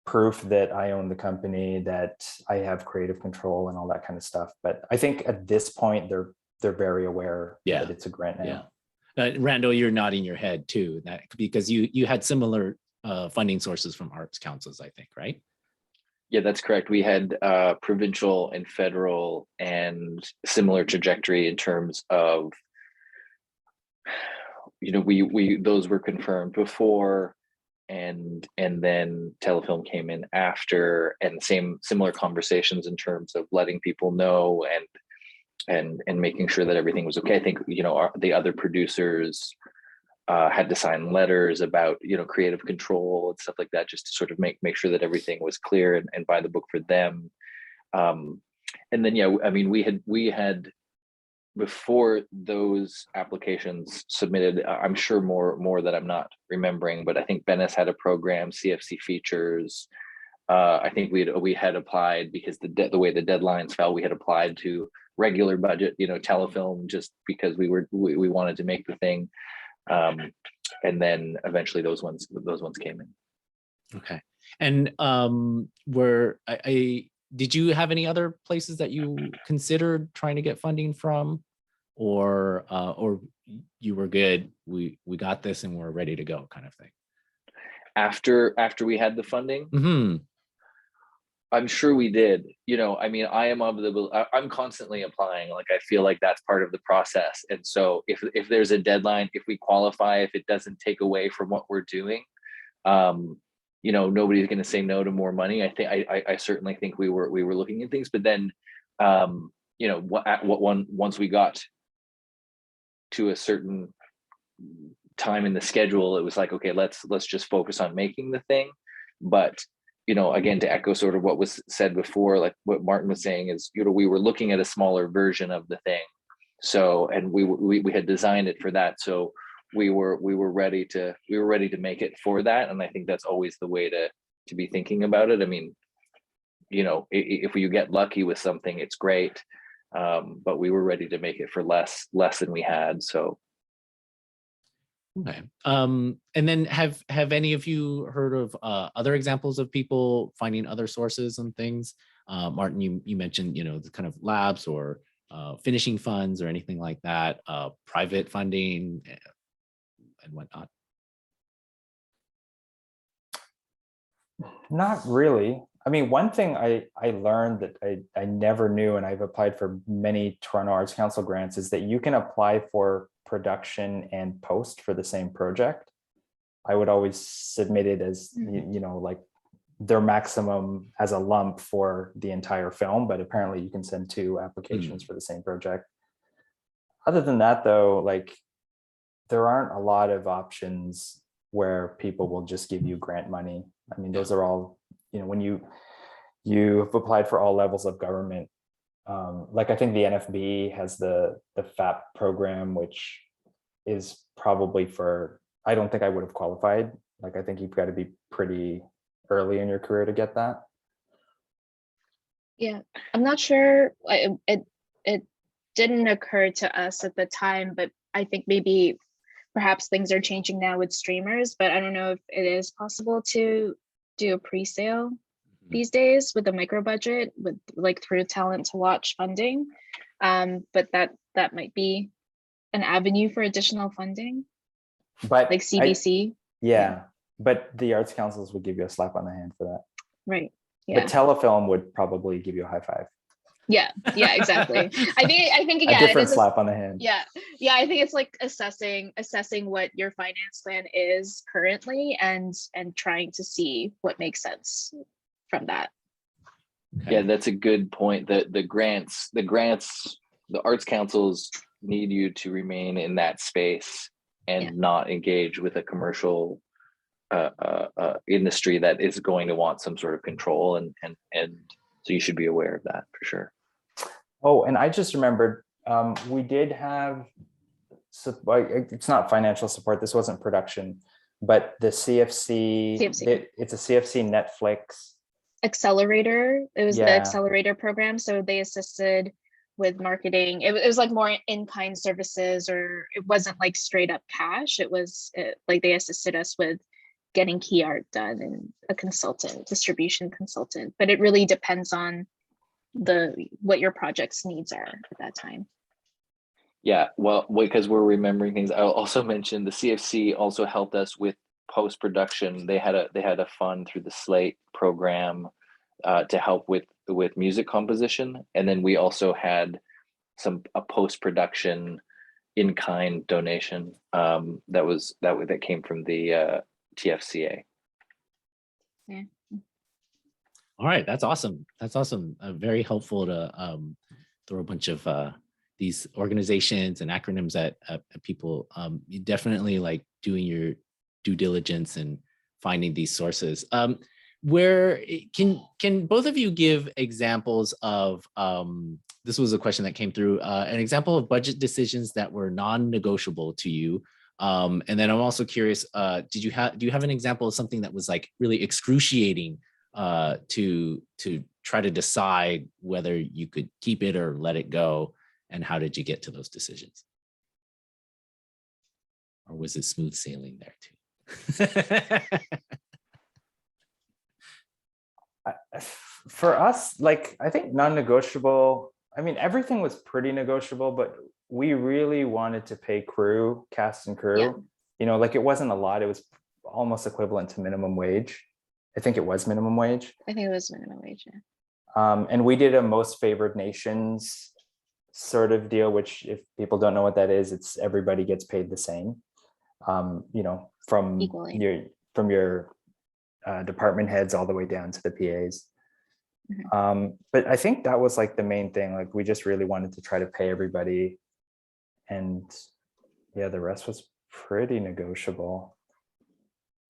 Speaker 5: proof that I own the company, that I have creative control and all that kind of stuff. But I think at this point they're very aware that it's a grant now.
Speaker 2: Randall, you're nodding your head too, that because you had similar funding sources from arts councils, I think, right?
Speaker 4: Yeah, that's correct. We had provincial and federal and similar trajectory in terms of, we those were confirmed before, and then Telefilm came in after, and similar conversations in terms of letting people know and making sure that everything was okay. I think the other producers had to sign letters about creative control and stuff like that, just to sort of make sure that everything was clear and by the book for them. And then we had before those applications submitted, I'm sure more that I'm not remembering, but I think Venice had a program, CFC Features. I think we had applied because the way the deadlines fell, we had applied to regular budget, Telefilm, just because we wanted to make the thing. And then eventually those ones came in.
Speaker 2: Okay. And did you have any other places that you considered trying to get funding from, or you were good, we got this and we're ready to go kind of thing?
Speaker 4: After we had the funding, I'm sure we did. I'm constantly applying. Like, I feel like that's part of the process. And so if there's a deadline, if we qualify, if it doesn't take away from what we're doing, nobody's going to say no to more money. I certainly think we were looking at things, but then, once we got to a certain time in the schedule, it was like, okay, let's just focus on making the thing. But again, to echo sort of what was said before, like what Martin was saying is, we were looking at a smaller version of the thing. So, and we had designed it for that. So we were ready to make it for that. And I think that's always the way to be thinking about it. I mean, if you get lucky with something, it's great. But we were ready to make it for less than we had. So.
Speaker 2: Okay. And then have any of you heard of other examples of people finding other sources and things? Martin, you mentioned, the kind of labs or finishing funds or anything like that, private funding and whatnot.
Speaker 5: Not really. I mean, one thing I learned that I never knew, and I've applied for many Toronto Arts Council grants, is that you can apply for production and post for the same project. I would always submit it as, like their maximum as a lump for the entire film, but apparently you can send 2 applications for the same project. Other than that, though, like there aren't a lot of options where people will just give you grant money. I mean, those are all, when you've applied for all levels of government, like I think the NFB has the FAP program, which is probably for, I don't think I would have qualified. Like, I think you've got to be pretty early in your career to get that.
Speaker 3: Yeah, I'm not sure. It didn't occur to us at the time, but I think maybe perhaps things are changing now with streamers, but I don't know if it is possible to do a pre-sale these days with a micro budget with like through Talent to Watch funding. But that might be an avenue for additional funding,
Speaker 5: But
Speaker 3: like CBC.
Speaker 5: Yeah, but the arts councils would give you a slap on the hand for that.
Speaker 3: Right. Yeah.
Speaker 5: But Telefilm would probably give you a high five.
Speaker 3: Yeah, exactly. I think
Speaker 5: A
Speaker 3: again,
Speaker 5: different slap on the hand.
Speaker 3: Yeah, I think it's like assessing what your finance plan is currently and trying to see what makes sense from that.
Speaker 2: Okay.
Speaker 4: Yeah, that's a good point. The grants, the arts councils need you to remain in that space and not engage with a commercial industry that is going to want some sort of control, and so you should be aware of that for sure.
Speaker 5: Oh, and I just remembered, we did have, so it's not financial support, this wasn't production, but the CFC. It's a CFC Netflix
Speaker 3: Accelerator. It was the Accelerator program. So they assisted with marketing. It was like more in-kind services, or it wasn't like straight up cash. It was like they assisted us with getting key art done and a consultant, distribution consultant. But it really depends on what your project's needs are at that time.
Speaker 4: Yeah, well, because we're remembering things, I'll also mention the CFC also helped us with post-production. They had a fund through the Slate program to help with music composition, and then we also had a post-production in-kind donation that came from the TFCA.
Speaker 3: Yeah.
Speaker 2: All right, that's awesome. That's awesome. Very helpful to throw a bunch of these organizations and acronyms at people. You definitely like doing your due diligence and finding these sources. Where can both of you give examples of this was a question that came through, an example of budget decisions that were non-negotiable to you? And then I'm also curious, do you have an example of something that was like really excruciating to try to decide whether you could keep it or let it go, and how did you get to those decisions? Or was it smooth sailing there too?
Speaker 5: For us, like, I think non-negotiable, I mean, everything was pretty negotiable, but we really wanted to pay cast and crew.
Speaker 3: Yeah.
Speaker 5: Like it wasn't a lot, it was almost equivalent to minimum wage. I think it was minimum wage.
Speaker 3: I think it was minimum wage, yeah.
Speaker 5: And we did a most favored nations sort of deal, which if people don't know what that is, it's everybody gets paid the same. From
Speaker 3: equally.
Speaker 5: from your department heads all the way down to the PAs.
Speaker 3: Mm-hmm.
Speaker 5: But I think that was like the main thing. Like we just really wanted to try to pay everybody, and yeah, the rest was pretty negotiable.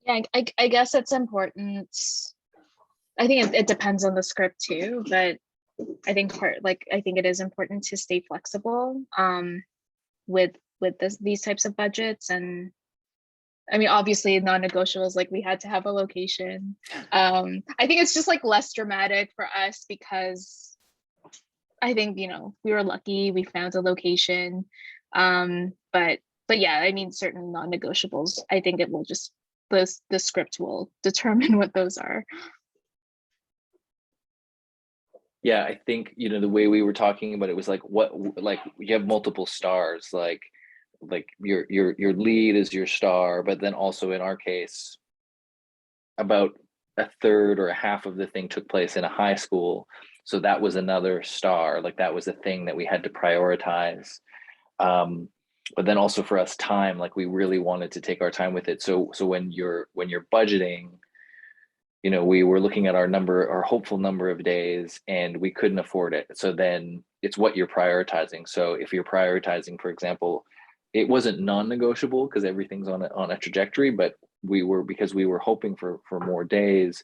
Speaker 3: Yeah, I guess it's important. I think it depends on the script too, but I think it is important to stay flexible with these types of budgets. And I mean, obviously non-negotiables, like we had to have a location. I think it's just like less dramatic for us because I think, we were lucky, we found a location. But yeah, I mean, certain non-negotiables, I think it will just, the script will determine what those are.
Speaker 4: Yeah, I think, the way we were talking about it was like like you have multiple stars, like your lead is your star, but then also in our case, about a third or a half of the thing took place in a high school. So that was another star, like that was a thing that we had to prioritize. But then also for us time, like we really wanted to take our time with it. So when you're budgeting, we were looking at our hopeful number of days, and we couldn't afford it. So then it's what you're prioritizing. So if you're prioritizing, for example, it wasn't non-negotiable because everything's on a trajectory, but because we were hoping for more days,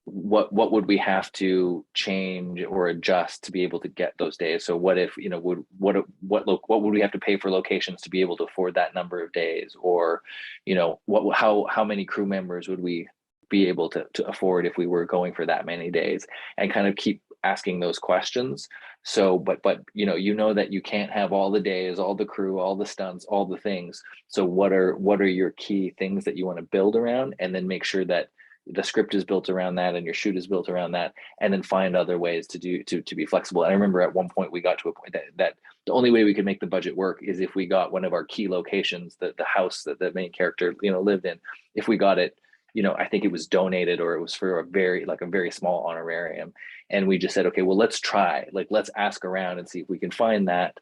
Speaker 4: what would we have to change or adjust to be able to get those days? So what if, what would we have to pay for locations to be able to afford that number of days? Or, how many crew members would we be able to afford if we were going for that many days, and kind of keep asking those questions. So, but that you can't have all the days, all the crew, all the stunts, all the things. So what are your key things that you want to build around, and then make sure that the script is built around that and your shoot is built around that, and then find other ways to be flexible. And I remember at one point we got to a point that the only way we could make the budget work is if we got one of our key locations, the house that the main character lived in, if we got it, I think it was donated, or it was for a very small honorarium. And we just said, okay, well, let's try, let's ask around and see if we can find that.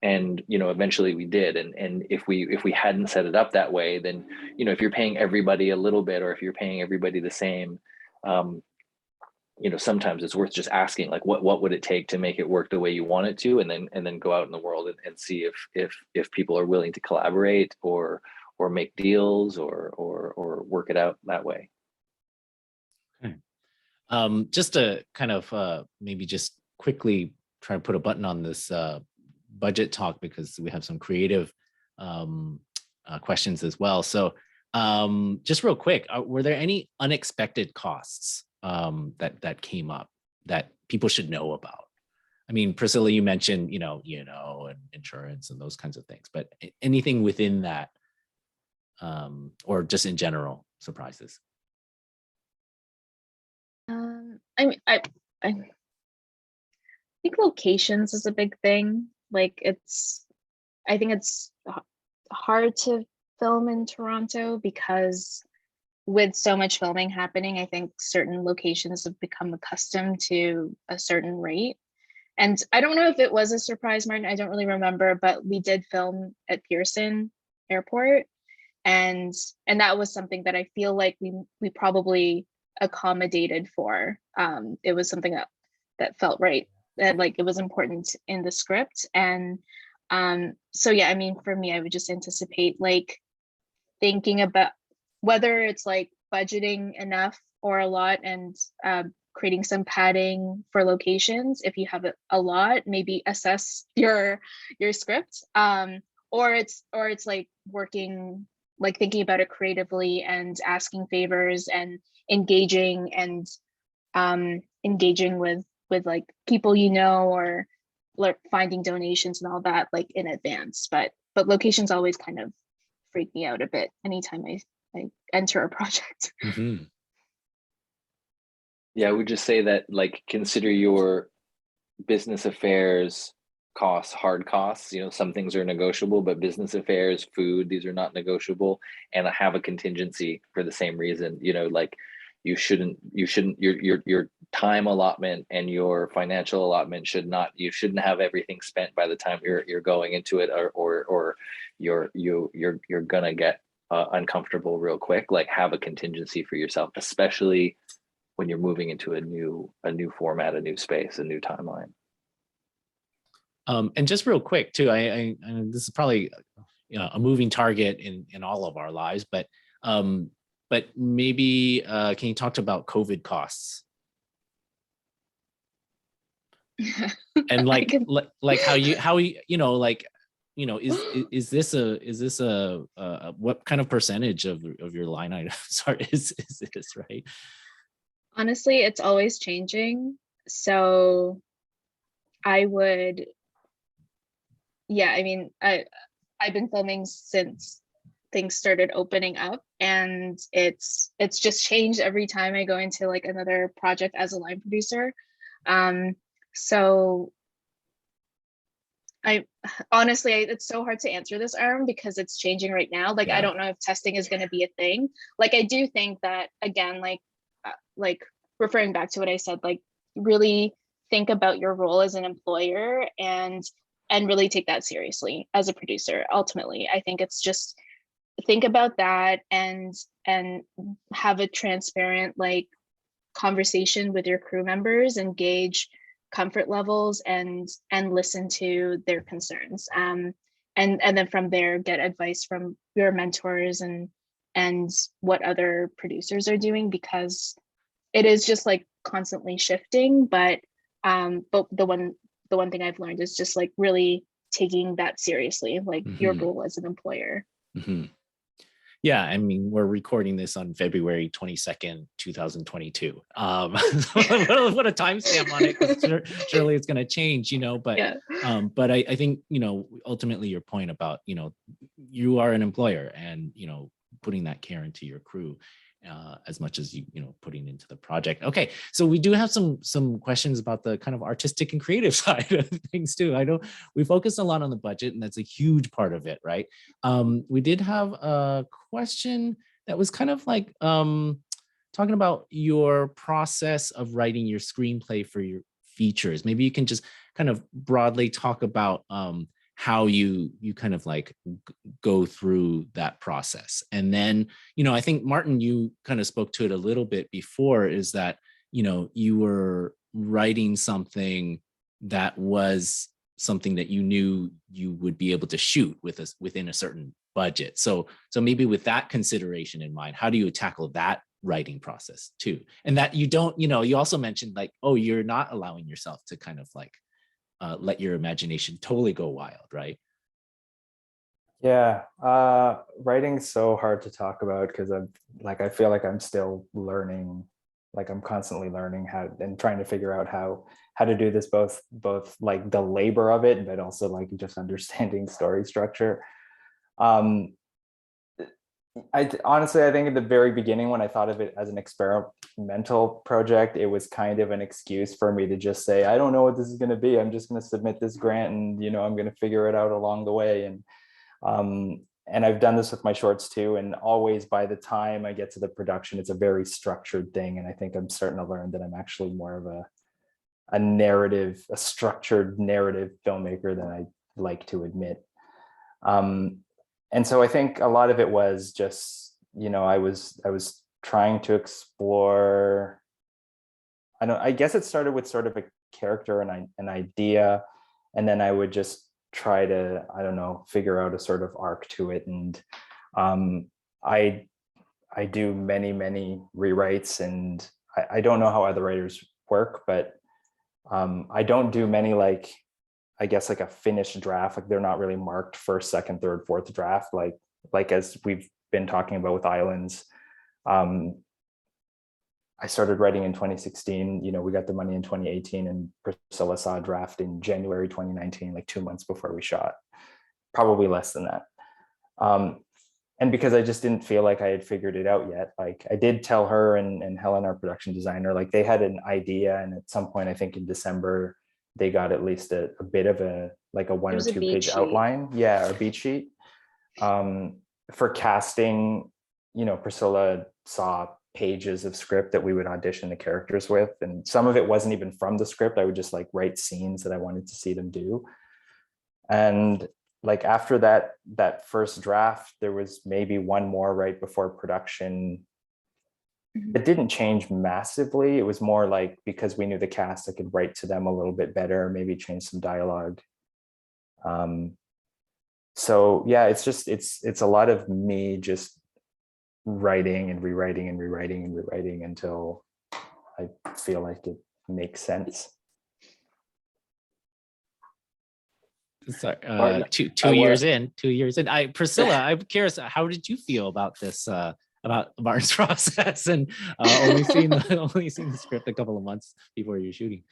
Speaker 4: And, eventually we did. And if we hadn't set it up that way, then, if you're paying everybody a little bit, or if you're paying everybody the same, sometimes it's worth just asking, like, what would it take to make it work the way you want it to? And then go out in the world and see if people are willing to collaborate or make deals or work it out that way.
Speaker 2: Okay. Just to kind of maybe just quickly try to put a button on this budget talk, because we have some creative questions as well. So just real quick, were there any unexpected costs that came up that people should know about? I mean, Priscilla, you mentioned, and insurance and those kinds of things, but anything within that, or just in general, surprises?
Speaker 3: I think locations is a big thing. Like I think it's hard to film in Toronto because with so much filming happening, I think certain locations have become accustomed to a certain rate. And I don't know if it was a surprise, Martin, I don't really remember, but we did film at Pearson Airport. And that was something that I feel like we probably accommodated for. It was something that felt right, that like it was important in the script. And so yeah, I mean, for me, I would just anticipate like thinking about whether it's like budgeting enough or a lot, and creating some padding for locations. If you have a lot, maybe assess your script, or it's like working, like thinking about it creatively and asking favors and engaging with like people, or like finding donations and all that like in advance. But locations always kind of freak me out a bit anytime I enter a project.
Speaker 2: Mm-hmm.
Speaker 4: Yeah, I would just say that, like, consider your business affairs costs, hard costs. Some things are negotiable, but business affairs, food, these are not negotiable. And have a contingency for the same reason. Like you shouldn't your time allotment and your financial allotment you shouldn't have everything spent by the time you're going into it, or you're gonna get uncomfortable real quick. Like, have a contingency for yourself, especially when you're moving into a new format, a new space, a new timeline.
Speaker 2: And just real quick too, I this is probably a moving target in all of our lives, but maybe can you talk about COVID costs? And like how is this a what kind of percentage of your line items is this, right?
Speaker 3: Honestly, it's always changing. So I would, yeah, I mean, I've been filming since things started opening up, and it's just changed every time I go into like another project as a line producer. So I honestly, it's so hard to answer this, Arm, because it's changing right now. Like, I don't know if testing is going to be a thing. Like, I do think that, again, like referring back to what I said, like really think about your role as an employer and really take that seriously as a producer. Ultimately, I think it's just think about that and have a transparent like conversation with your crew members, engage comfort levels and listen to their concerns, and then from there get advice from your mentors and what other producers are doing, because it is just like constantly shifting. But the one thing I've learned is just like really taking that seriously, like your role as an employer.
Speaker 2: Yeah, I mean, we're recording this on February 22nd, 2022. What a timestamp on it, because surely it's going to change, you know, but
Speaker 3: Yeah.
Speaker 2: But I think, you know, ultimately your point about, you know, you are an employer and, you know, putting that care into your crew as much as you know, putting into the project. Okay, so we do have some questions about the kind of artistic and creative side of things too. I know we focused a lot on the budget, and that's a huge part of it, right? We did have a question that was kind of like talking about your process of writing your screenplay for your features. Maybe you can just kind of broadly talk about how you kind of like go through that process. And then, you know, I think Martin, you kind of spoke to it a little bit before, is that, you know, you were writing something that was something that you knew you would be able to shoot within a certain budget. So maybe with that consideration in mind, how do you tackle that writing process too? And that you don't, you know, you also mentioned like, oh, you're not allowing yourself to kind of like let your imagination totally go wild, right?
Speaker 5: Yeah, writing's so hard to talk about because I feel like I'm still learning, like I'm constantly learning how and trying to figure out how to do this, both like the labor of it, but also like just understanding story structure. Honestly, I think at the very beginning, when I thought of it as an experimental project, it was kind of an excuse for me to just say, I don't know what this is going to be. I'm just going to submit this grant and, you know, I'm going to figure it out along the way. And I've done this with my shorts too. And always by the time I get to the production, it's a very structured thing. And I think I'm starting to learn that I'm actually more of a structured narrative filmmaker than I like to admit. And so I think a lot of it was just, you know, I was trying to explore, I guess it started with sort of a character and an idea, and then I would just try to, I don't know, figure out a sort of arc to it. And I do many rewrites, and I don't know how other writers work, but I don't do many, like, I guess like a finished draft, like they're not really marked first, second, third, fourth draft, like as we've been talking about with Islands. I started writing in 2016, you know, we got the money in 2018, and Priscilla saw a draft in January 2019, like 2 months before we shot, probably less than that. And because I just didn't feel like I had figured it out yet, like I did tell her and Helen, our production designer, like they had an idea, and at some point, I think in December, they got at least a bit of a 1 or 2 page outline. Yeah, or beat sheet. For casting, you know, Priscilla saw pages of script that we would audition the characters with. And some of it wasn't even from the script. I would just like write scenes that I wanted to see them do. And like after that first draft, there was maybe one more right before production. It didn't change massively. It was more like, because we knew the cast, I could write to them a little bit better, maybe change some dialogue. So yeah, it's a lot of me just writing and rewriting and rewriting and rewriting until I feel like it makes sense.
Speaker 2: Sorry, 2 years in. Priscilla, I'm curious, how did you feel about this? About Martin's process, and only seen the script a couple of months before you're shooting?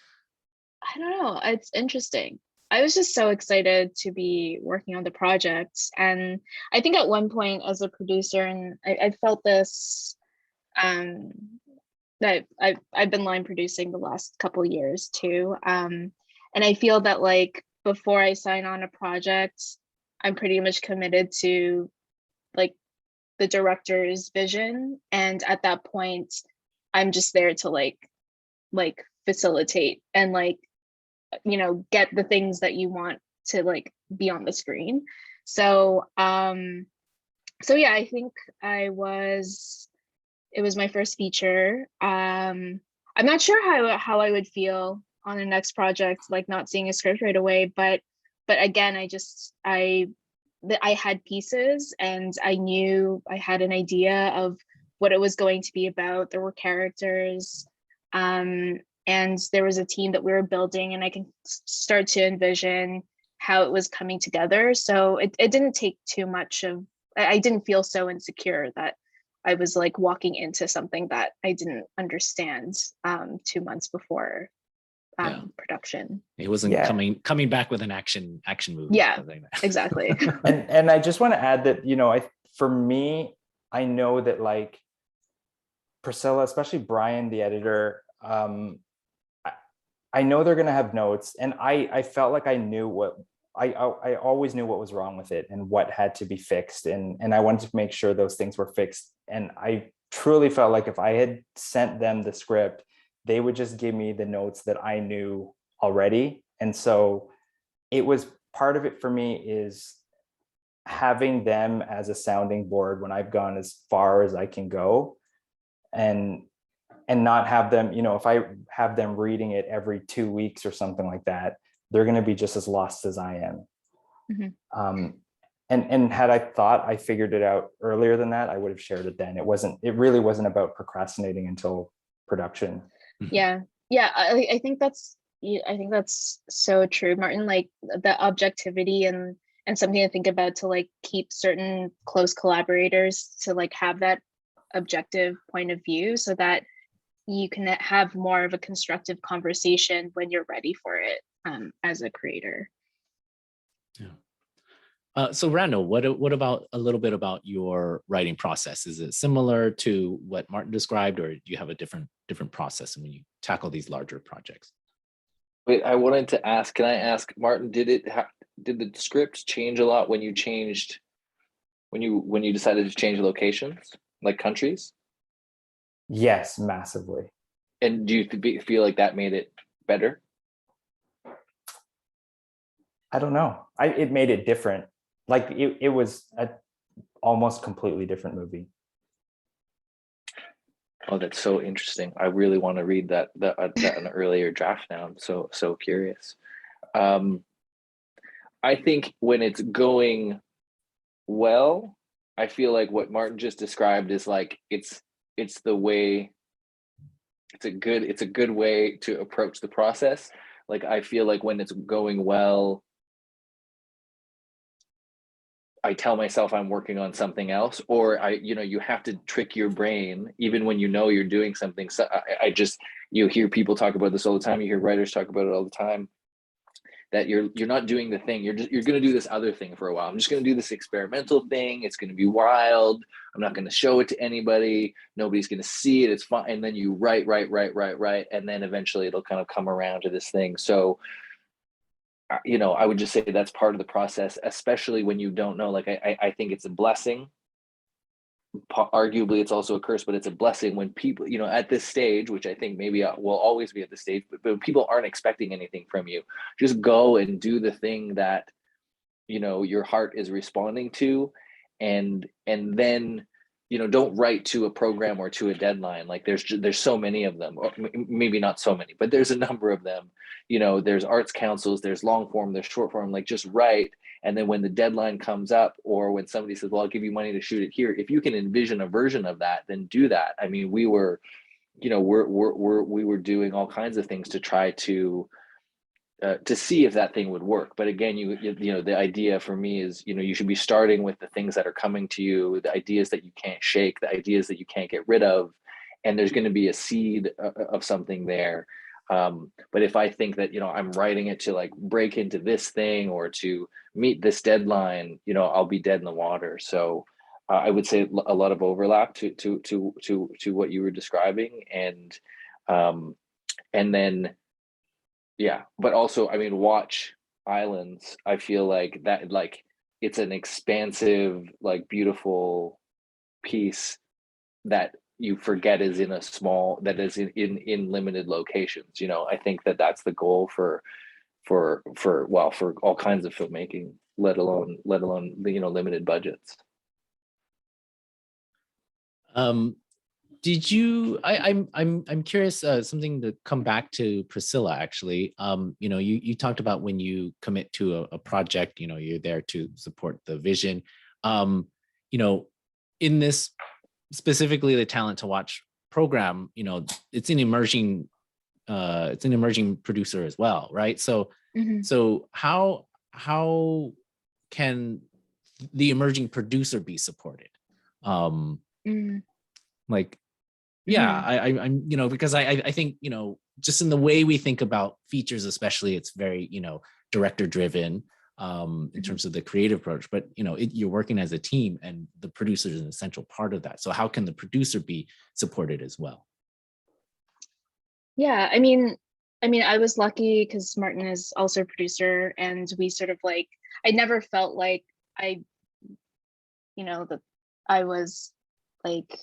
Speaker 3: I don't know. It's interesting. I was just so excited to be working on the project. And I think at one point as a producer, and I felt this, I've been line producing the last couple years too. And I feel that like before I sign on a project, I'm pretty much committed to like the director's vision. And at that point, I'm just there to like facilitate and like, you know, get the things that you want to like be on the screen. So so yeah, I think it was my first feature. I'm not sure how I would feel on the next project, like not seeing a script right away, but again, I had pieces and I knew I had an idea of what it was going to be about. There were characters, and there was a team that we were building, and I can start to envision how it was coming together. So it didn't take too much of, I didn't feel so insecure that I was like walking into something that I didn't understand 2 months before production.
Speaker 2: It wasn't coming back with an action movie.
Speaker 3: Yeah, exactly.
Speaker 5: And I just want to add that, you know, for me, I know that like Priscilla, especially Brian, the editor, I know they're going to have notes, and I felt like I knew what I always knew what was wrong with it and what had to be fixed, and I wanted to make sure those things were fixed. And I truly felt like if I had sent them the script, they would just give me the notes that I knew already. And so it was part of it for me is having them as a sounding board when I've gone as far as I can go, and not have them, you know, if I have them reading it every 2 weeks or something like that, they're going to be just as lost as I am. Mm-hmm. And had I thought I figured it out earlier than that, I would have shared it then. It really wasn't about procrastinating until production.
Speaker 3: Yeah. I think that's so true, Martin. Like the objectivity and something to think about to like keep certain close collaborators to like have that objective point of view so that you can have more of a constructive conversation when you're ready for it as a creator.
Speaker 2: Yeah. So Randall, what about a little bit about your writing process? Is it similar to what Martin described, or do you have a different process when you tackle these larger projects?
Speaker 4: Wait, I wanted to ask, can I ask Martin, did the script change a lot when you decided to change locations, like countries?
Speaker 5: Yes, massively.
Speaker 4: And do you feel like that made it better?
Speaker 5: I don't know. It made it different. Like it was a almost completely different movie.
Speaker 4: Oh, that's so interesting. I really want to read that an earlier draft now. I'm so curious. I think when it's going well, I feel like what Martin just described is like it's the way. It's a good way to approach the process. Like I feel like when it's going well, I tell myself I'm working on something else, or you have to trick your brain even when you know you're doing something. So you hear people talk about this all the time. You hear writers talk about it all the time, that you're not doing the thing. You're going to do this other thing for a while. I'm just going to do this experimental thing. It's going to be wild. I'm not going to show it to anybody. Nobody's going to see it. It's fun. And then you write. And then eventually it'll kind of come around to this thing. So, I would just say that's part of the process, especially when you don't know. Like, I think it's a blessing. Arguably, it's also a curse, but it's a blessing when people, at this stage, which I think maybe will always be at this stage, but people aren't expecting anything from you. Just go and do the thing that, your heart is responding to. And then, don't write to a program or to a deadline. Like there's so many of them, or maybe not so many, but there's a number of them. There's arts councils, there's long form, there's short form. Like just write, and then when the deadline comes up, or when somebody says, "Well, I'll give you money to shoot it here," if you can envision a version of that, then do that. I mean, we were doing all kinds of things to try to see if that thing would work. But again, the idea for me is, you should be starting with the things that are coming to you, the ideas that you can't shake, the ideas that you can't get rid of, and there's going to be a seed of something there. But if I think that, I'm writing it to like break into this thing or to meet this deadline, I'll be dead in the water. So I would say a lot of overlap to what you were describing, and then yeah, but also I mean, watch Islands. I feel like that, like, it's an expansive, like, beautiful piece that you forget is in a small, that is in limited locations. You know, I think that that's the goal for well, for all kinds of filmmaking, let alone you know, limited budgets.
Speaker 2: Did you? I'm curious. Something to come back to Priscilla. Actually, you know, you talked about when you commit to a project, you know, you're there to support the vision. You know, in this specifically the Talent to Watch program, you know, it's an emerging producer as well, right? So, so how can the emerging producer be supported? Like, yeah, I'm, you know, because I think, you know, just in the way we think about features, especially, it's very, you know, director driven in terms of the creative approach, but, you know, you're working as a team and the producer is an essential part of that. So how can the producer be supported as well?
Speaker 3: Yeah, I mean, I was lucky because Martin is also a producer, and we sort of like, I never felt like you know, that I was like,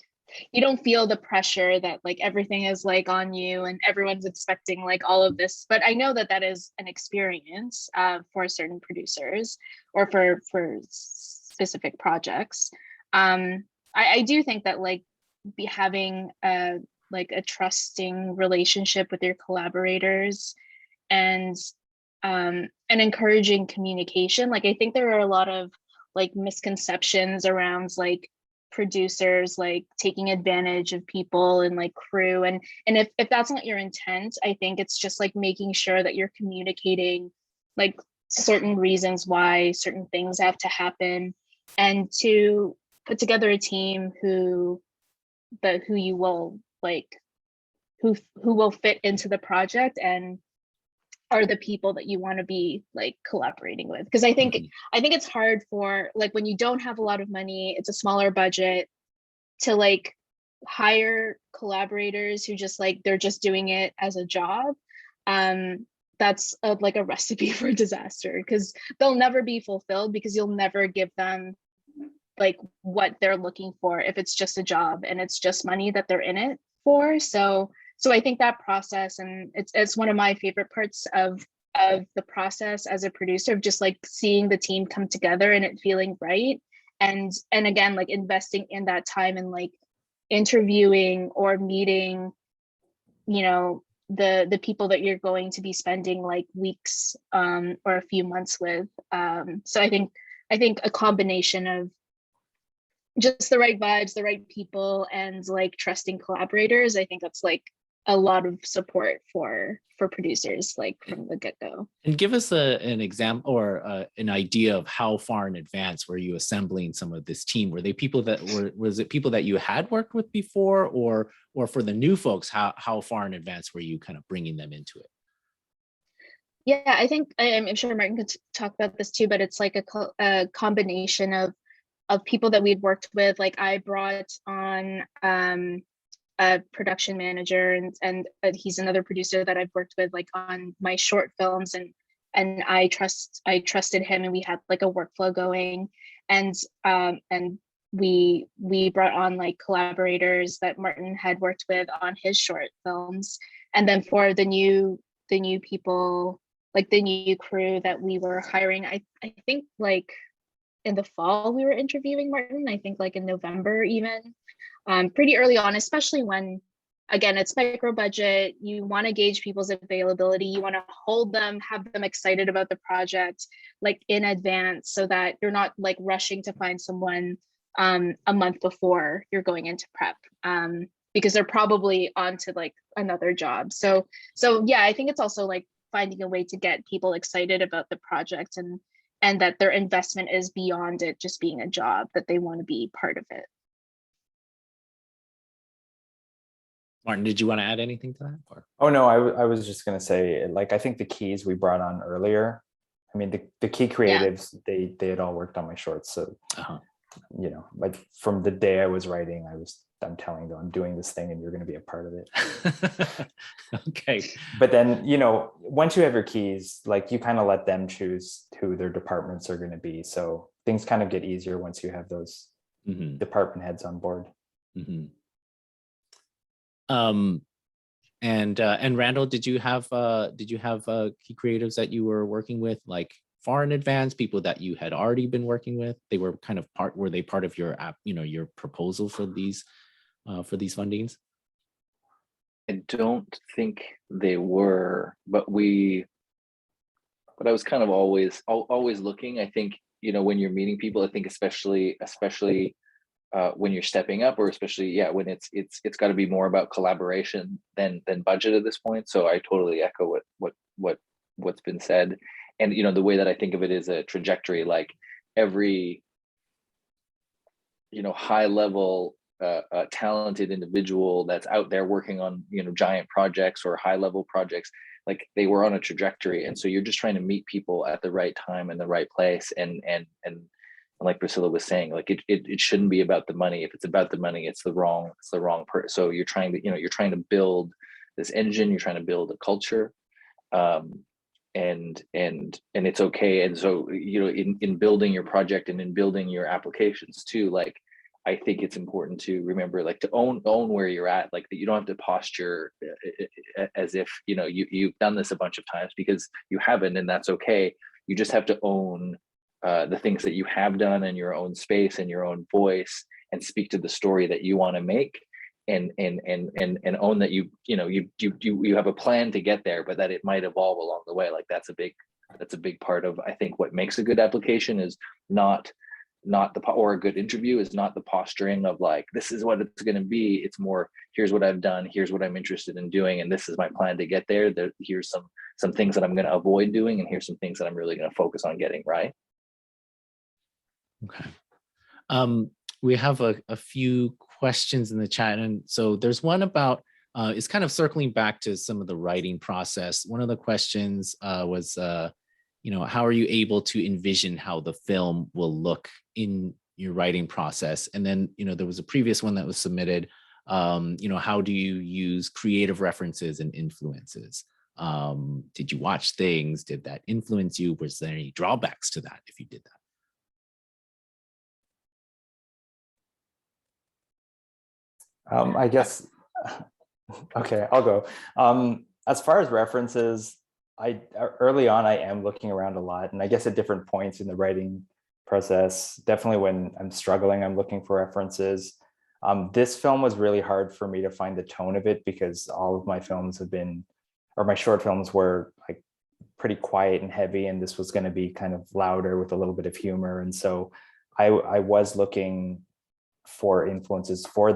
Speaker 3: you don't feel the pressure that like everything is like on you and everyone's expecting like all of this. But I know that that is an experience for certain producers or for specific projects. I do think that like having a trusting relationship with your collaborators and encouraging communication. Like, I think there are a lot of like misconceptions around like producers like taking advantage of people and like crew, and if that's not your intent, I think it's just like making sure that you're communicating like certain reasons why certain things have to happen, and to put together a team who you will like who will fit into the project and are the people that you want to be like collaborating with. Because I think it's hard for like when you don't have a lot of money, it's a smaller budget, to like hire collaborators who just like they're just doing it as a job. That's like a recipe for disaster, because they'll never be fulfilled, because you'll never give them like what they're looking for if it's just a job and it's just money that they're in it for. So I think that process, and it's one of my favorite parts of the process as a producer, of just like seeing the team come together and it feeling right, and again like investing in that time and like interviewing or meeting, you know, the people that you're going to be spending like weeks or a few months with. So I think a combination of just the right vibes, the right people, and like trusting collaborators, I think that's like a lot of support for producers like from the get-go.
Speaker 2: And give us an example or an idea of how far in advance were you assembling some of this team? Were they people that was it people that you had worked with before, or for the new folks, how far in advance were you kind of bringing them into it?
Speaker 3: Yeah, I think I'm sure Martin could talk about this too, but it's like a combination of people that we'd worked with. Like I brought on a production manager, and he's another producer that I've worked with like on my short films, and I trusted him, and we had like a workflow going, and we brought on like collaborators that Martin had worked with on his short films. And then for the new people, like the new crew that we were hiring, I think like in the fall we were interviewing Martin, I think like in November even. Pretty early on, especially when, again, it's micro budget, you want to gauge people's availability, you want to hold them, have them excited about the project like in advance, so that you're not like rushing to find someone a month before you're going into prep, because they're probably on to like another job. So yeah, I think it's also like finding a way to get people excited about the project, and that their investment is beyond it just being a job, that they want to be part of it.
Speaker 2: Martin, did you want to add anything to that? Or?
Speaker 5: Oh, no, I was just going to say, like, I think the keys we brought on earlier, I mean, the key creatives, they had all worked on my shorts. So you know, like from the day I was writing, I'm telling them I'm doing this thing and you're going to be a part of it.
Speaker 2: Okay.
Speaker 5: But then, you know, once you have your keys, like you kind of let them choose who their departments are going to be. So things kind of get easier once you have those department heads on board.
Speaker 2: And Randall, did you have key creatives that you were working with like far in advance, people that you had already been working with? They were kind of were they part of your app, you know, your proposal for these fundings?
Speaker 4: I don't think they were, but I was kind of always looking. I think, you know, when you're meeting people, I think especially when you're stepping up, or especially when it's got to be more about collaboration than budget at this point. So I totally echo what's been said. And you know, the way that I think of it is a trajectory. Like every, you know, high level talented individual that's out there working on, you know, giant projects or high level projects, like they were on a trajectory. And so you're just trying to meet people at the right time and the right place. And like Priscilla was saying, like it shouldn't be about the money. If it's about the money, it's the wrong person. So you're trying to build this engine, you're trying to build a culture. And it's okay. And so, you know, in building your project and in building your applications too, like I think it's important to remember, like, to own where you're at, like that you don't have to posture as if, you know, you've done this a bunch of times, because you haven't, and that's okay. You just have to own the things that you have done in your own space and your own voice, and speak to the story that you want to make, and own that you have a plan to get there, but that it might evolve along the way. Like that's a big part of, I think, what makes a good application is not or a good interview is not the posturing of like, this is what it's going to be. It's more, here's what I've done, here's what I'm interested in doing, and this is my plan to get there. Here's some things that I'm going to avoid doing, and here's some things that I'm really going to focus on getting right.
Speaker 2: Okay. We have a few questions in the chat, and so there's one about it's kind of circling back to some of the writing process. One of the questions was you know, how are you able to envision how the film will look in your writing process? And then, you know, there was a previous one that was submitted. You know, how do you use creative references and influences? Did you watch things? Did that influence you? Was there any drawbacks to that if you did that?
Speaker 5: I guess, okay, I'll go. As far as references, early on, I am looking around a lot, and I guess at different points in the writing process, definitely when I'm struggling, I'm looking for references. This film was really hard for me to find the tone of it, because all of my films have been, or my short films were like pretty quiet and heavy, and this was going to be kind of louder with a little bit of humor. And so I was looking for influences for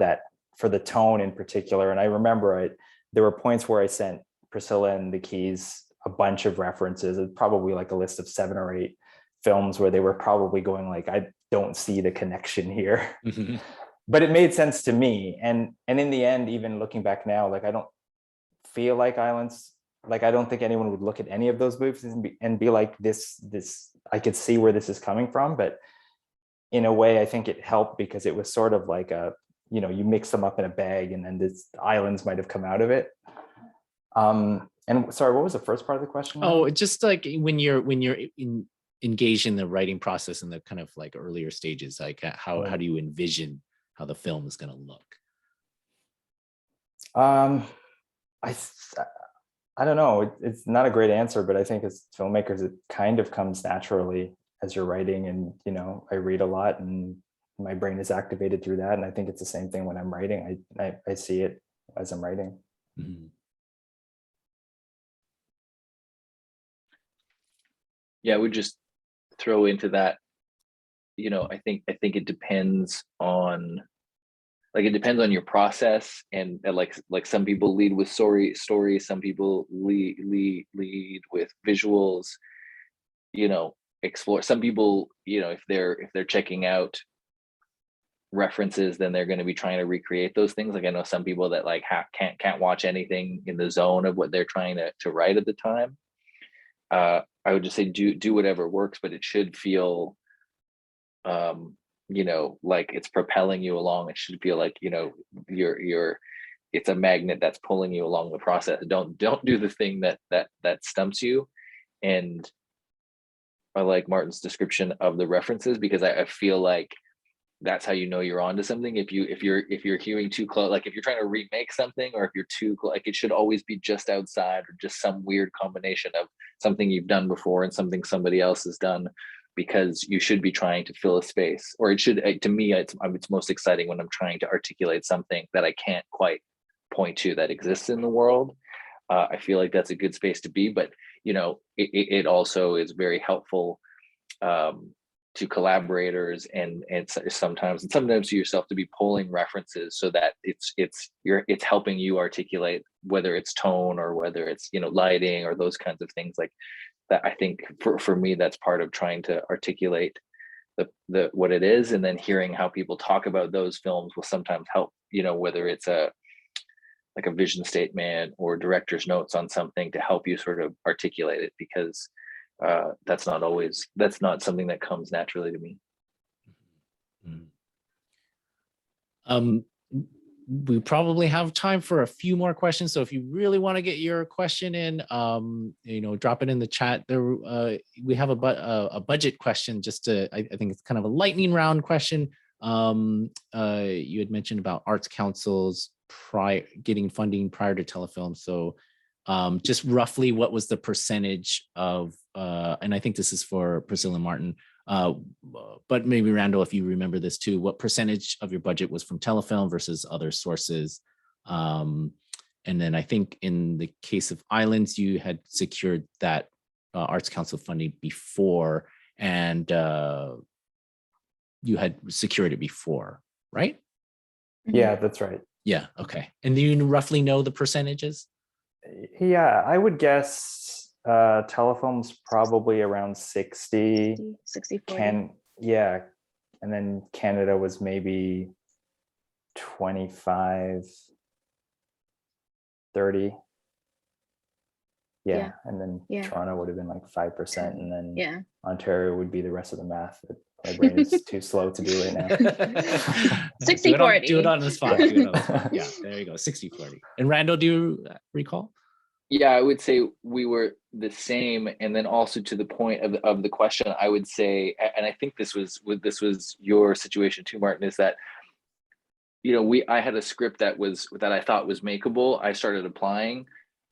Speaker 5: the tone in particular. And I remember there were points where I sent Priscilla and the keys a bunch of references, probably like a list of 7 or 8 films where they were probably going like, I don't see the connection here. But it made sense to me. And in the end, even looking back now, like I don't feel like Islands, like I don't think anyone would look at any of those movies and be like, this I could see where this is coming from. But in a way, I think it helped, because it was sort of like you know, you mix them up in a bag, and then this Islands might have come out of it. And sorry, what was the first part of the question?
Speaker 2: Oh, just like when you're engaged in the writing process in the kind of like earlier stages, like how do you envision how the film is going to look?
Speaker 5: I don't know. It's not a great answer, but I think as filmmakers, it kind of comes naturally as you're writing. And, you know, I read a lot and my brain is activated through that. And I think it's the same thing when I'm writing. I see it as I'm writing.
Speaker 2: Mm-hmm.
Speaker 4: Yeah, I would just throw into that, you know, I think it depends on, like, it depends on your process, and like some people lead with stories, some people lead with visuals, you know, explore. Some people, you know, if they're checking out references, then they're going to be trying to recreate those things. Like I know some people that like can't watch anything in the zone of what they're trying to write at the time. I would just say do whatever works, but it should feel like it's propelling you along. It should feel like, you're it's a magnet that's pulling you along the process. Don't do the thing that stumps you. And I like Martin's description of the references, because I feel like that's how you know you're onto something. If you're hearing too close, like if you're trying to remake something, or if you're too like, it should always be just outside, or just some weird combination of something you've done before and something somebody else has done, because you should be trying to fill a space. Or it should, to me, it's most exciting when I'm trying to articulate something that I can't quite point to that exists in the world. I feel like that's a good space to be, but it also is very helpful to collaborators and sometimes to yourself, to be pulling references, so that it's helping you articulate, whether it's tone or whether it's lighting or those kinds of things like that. I think for me, that's part of trying to articulate the what it is, and then hearing how people talk about those films will sometimes help, whether it's like a vision statement or director's notes on something, to help you sort of articulate it, because that's not something that comes naturally to me.
Speaker 2: We probably have time for a few more questions. So if you really want to get your question in, drop it in the chat. There, we have a budget question. I think it's kind of a lightning round question. You had mentioned about arts councils getting funding prior to Telefilm. So just roughly, what was the percentage of, and I think this is for Priscilla and Martin, but maybe Randall, if you remember this too, what percentage of your budget was from Telefilm versus other sources? And then I think in the case of Islands, you had secured that Arts Council funding before, and you had secured it before, right?
Speaker 5: Yeah, that's right.
Speaker 2: Yeah, okay. And do you roughly know the percentages?
Speaker 5: Yeah, I would guess Telefilm's probably around 60.
Speaker 3: 60-40.
Speaker 5: Yeah, and then Canada was maybe 25, 30. Yeah. And then Toronto would have been like 5%, and then Ontario would be the rest of the math. My brain is too slow to do right now.
Speaker 3: 60-40.
Speaker 2: Do it on the spot. Yeah, there you go. 60-40. And Randall, do you recall?
Speaker 4: Yeah, I would say we were the same. And then also to the point of the question, I would say, and I think this was your situation too, Martin, is that I had a script that I thought was makeable. I started applying,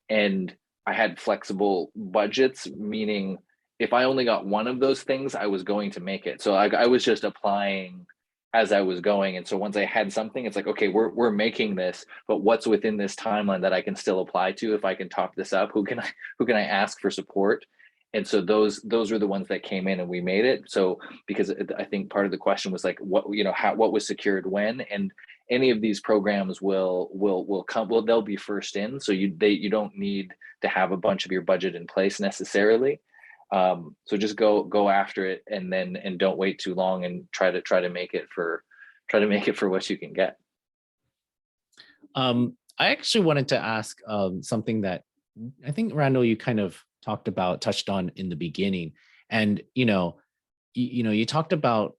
Speaker 4: and I had flexible budgets, meaning if I only got one of those things, I was going to make it. So I was just applying as I was going. And so once I had something, it's like, okay, we're making this, but what's within this timeline that I can still apply to? If I can top this up, who can I ask for support? And so those were the ones that came in, and we made it. So because I think part of the question was like, what was secured when, and any of these programs will come. Well, they'll be first in. So you don't need to have a bunch of your budget in place necessarily. So just go after it, and don't wait too long, and try to make it for what you can get.
Speaker 2: I actually wanted to ask something that I think, Randall, you kind of touched on in the beginning, and you talked about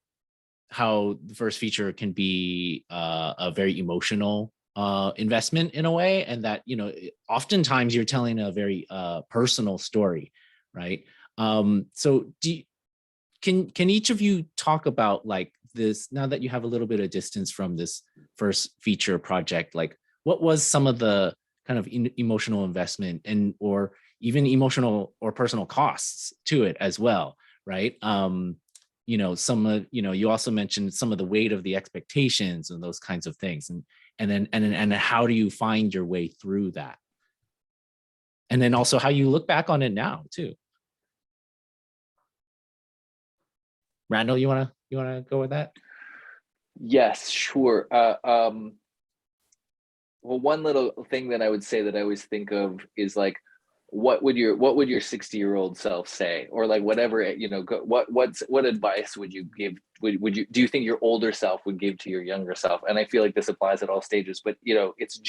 Speaker 2: how the first feature can be a very emotional investment in a way, and that oftentimes you're telling a very personal story, right? So can each of you talk about like this, now that you have a little bit of distance from this first feature project, like what was some of the kind of emotional investment or even emotional or personal costs to it as well, right? You also mentioned some of the weight of the expectations and those kinds of things, and then how do you find your way through that, and then also how you look back on it now too. Randall, you wanna go with that?
Speaker 4: Yes, sure. Well, one little thing that I would say that I always think of is like, what would your 60-year-old self say, or like whatever, what advice would you give? Do you think your older self would give to your younger self? And I feel like this applies at all stages, but it's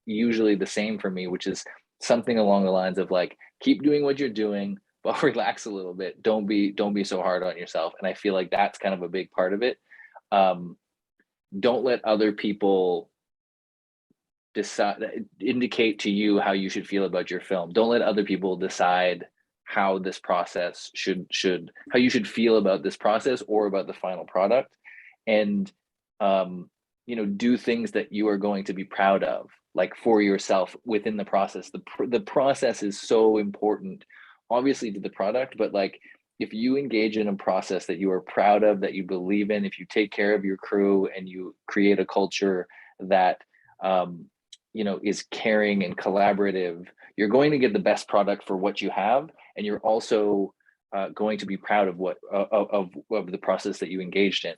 Speaker 4: usually the same for me, which is something along the lines of like, keep doing what you're doing, but relax a little bit. Don't be so hard on yourself. And I feel like that's kind of a big part of it. don't let other people indicate to you how you should feel about your film. Don't let other people decide how this process how you should feel about this process or about the final product. And do things that you are going to be proud of, like for yourself within the process. The process is so important, obviously, to the product, but like if you engage in a process that you are proud of, that you believe in, if you take care of your crew and you create a culture that is caring and collaborative, you're going to get the best product for what you have, and you're also going to be proud of the process that you engaged in.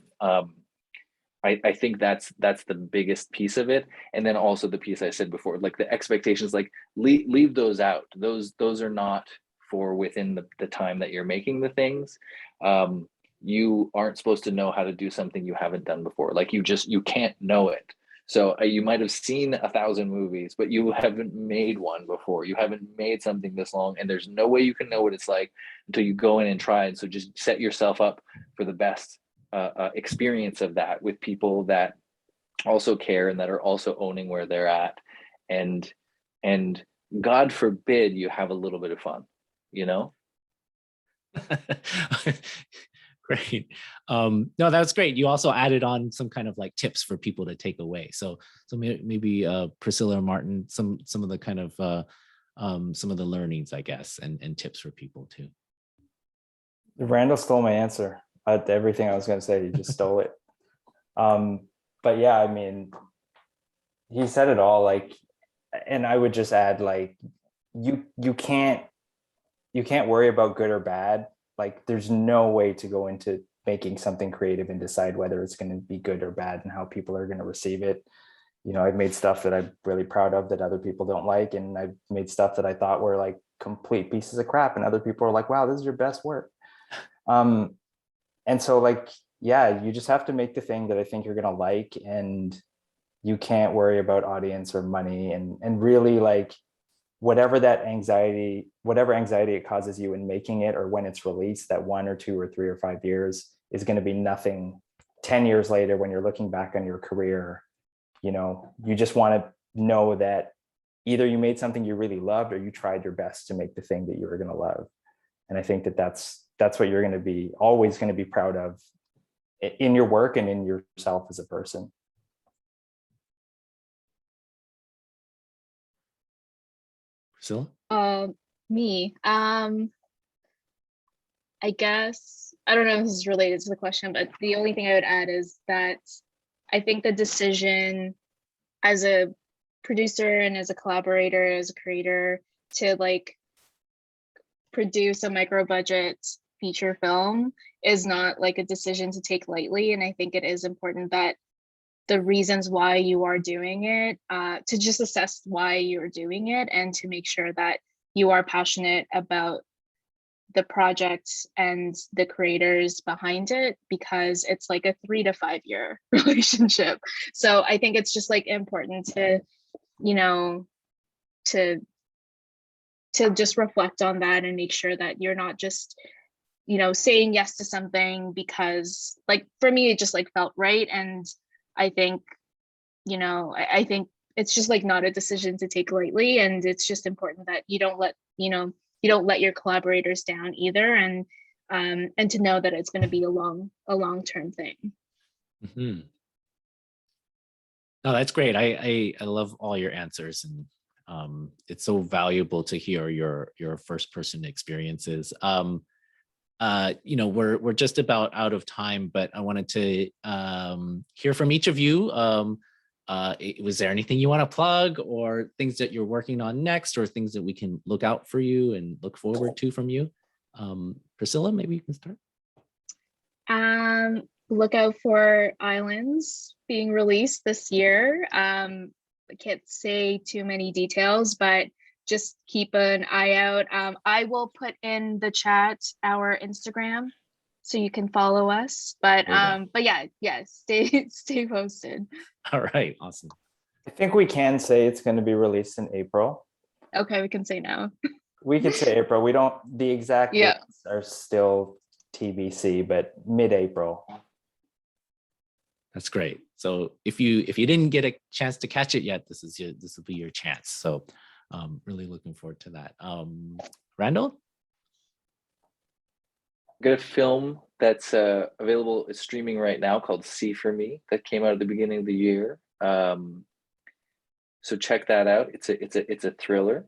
Speaker 4: I think that's the biggest piece of it. And then also the piece I said before, like the expectations, like leave those out. Those are not for within the time that you're making the things. You aren't supposed to know how to do something you haven't done before. Like you can't know it. So you might have seen 1,000 movies, but you haven't made one before. You haven't made something this long, and there's no way you can know what it's like until you go in and try it. So just set yourself up for the best experience of that with people that also care and that are also owning where they're at. And God forbid you have a little bit of fun,
Speaker 2: Great. No, that's great. You also added on some kind of like tips for people to take away. So maybe Priscilla or Martin, some of the kind of some of the learnings, I guess, and tips for people too.
Speaker 5: Randall stole my answer. Everything I was going to say, he just stole it. But yeah, I mean, he said it all. Like, and I would just add, like, you can't worry about good or bad. Like, there's no way to go into making something creative and decide whether it's going to be good or bad and how people are going to receive it. I've made stuff that I'm really proud of that other people don't like, and I've made stuff that I thought were like complete pieces of crap, and other people are like, "Wow, this is your best work." And so, like, yeah, you just have to make the thing that I think you're gonna like, and you can't worry about audience or money, and really, like, whatever anxiety it causes you in making it or when it's released, that 1 or 2 or 3 or 5 years is going to be nothing 10 years later when you're looking back on your career. You just want to know that either you made something you really loved or you tried your best to make the thing that you were going to love. And I think that's what you're going to be always going to be proud of in your work and in yourself as a person.
Speaker 2: Priscilla?
Speaker 3: Me. I guess, I don't know if this is related to the question, but the only thing I would add is that I think the decision as a producer and as a collaborator, as a creator, to like produce a micro budget feature film is not like a decision to take lightly. And I think it is important that the reasons why you are doing it, to just assess why you're doing it and to make sure that you are passionate about the project and the creators behind it, because it's like a 3 to 5 year relationship. So I think it's just like important to, to just reflect on that and make sure that you're not just, saying yes to something because, like, for me, it just like felt right. And I think, I think it's just like not a decision to take lightly, and it's just important that you don't let your collaborators down either, and to know that it's going to be a long-term thing.
Speaker 2: Mm-hmm. No, that's great. I love all your answers, and it's so valuable to hear your first person experiences. We're just about out of time, but I wanted to hear from each of you. Was there anything you want to plug, or things that you're working on next, or things that we can look out for you and look forward to from you? Priscilla, maybe you can start.
Speaker 3: Look out for Islands being released this year. I can't say too many details, but just keep an eye out. I will put in the chat our Instagram so you can follow us. But yeah, stay posted.
Speaker 2: All right, awesome.
Speaker 5: I think we can say it's going to be released in April.
Speaker 3: Okay, we can say now.
Speaker 5: We could say April. We don't, the exact dates are still TBC, but mid-April.
Speaker 2: That's great. So if you didn't get a chance to catch it yet, this will be your chance. So really looking forward to that. Randall?
Speaker 4: I've got a film that's available, it's streaming right now, called See For Me, that came out at the beginning of the year. So check that out. It's a thriller.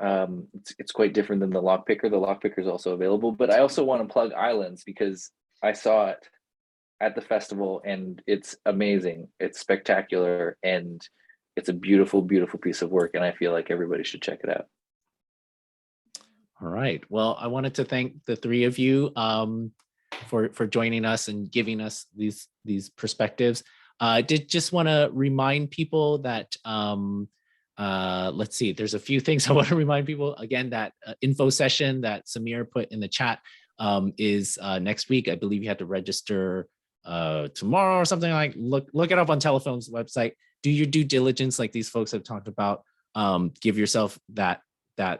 Speaker 4: It's quite different than the Lockpicker. The Lockpicker is also available, but I also want to plug Islands because I saw it at the festival and it's amazing. It's spectacular and it's a beautiful, beautiful piece of work. And I feel like everybody should check it out.
Speaker 2: All right. Well, I wanted to thank the three of you for joining us and giving us these perspectives. I did just want to remind people that let's see, there's a few things I want to remind people. Again, that info session that Samir put in the chat is next week. I believe you have to register tomorrow or something. Like look it up on Telefilm's website. Do your due diligence like these folks have talked about. Give yourself that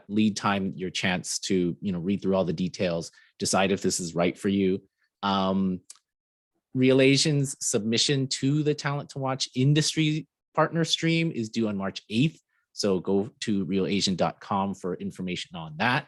Speaker 2: lead time, your chance to read through all the details, decide if this is right for you. Real Asian's submission to the Talent to Watch industry partner stream is due on March 8th. So go to realasian.com for information on that.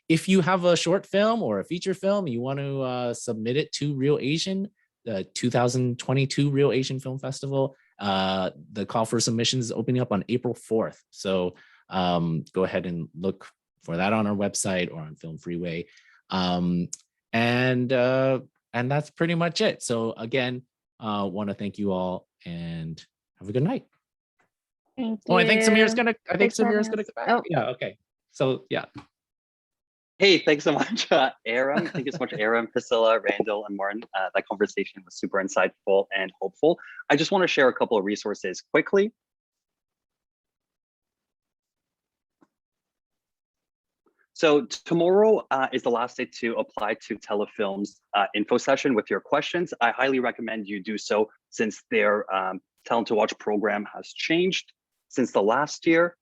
Speaker 2: If you have a short film or a feature film, you want to submit it to Real Asian, the 2022 Real Asian Film Festival. The call for submissions is opening up on April 4th. So go ahead and look for that on our website or on Film Freeway. And that's pretty much it. So again, want to thank you all and have a good night.
Speaker 3: Thank
Speaker 2: Oh, I think Samir's
Speaker 3: you.
Speaker 2: gonna come back.
Speaker 3: Oh.
Speaker 2: Yeah, okay. So yeah.
Speaker 1: Hey, thanks so much, Aram. Thank you so much, Aram, Priscilla, Randall, and Martin. That conversation was super insightful and hopeful. I just want to share a couple of resources quickly. So tomorrow is the last day to apply to Telefilm's info session with your questions. I highly recommend you do so since their Talent to Watch program has changed since the last year.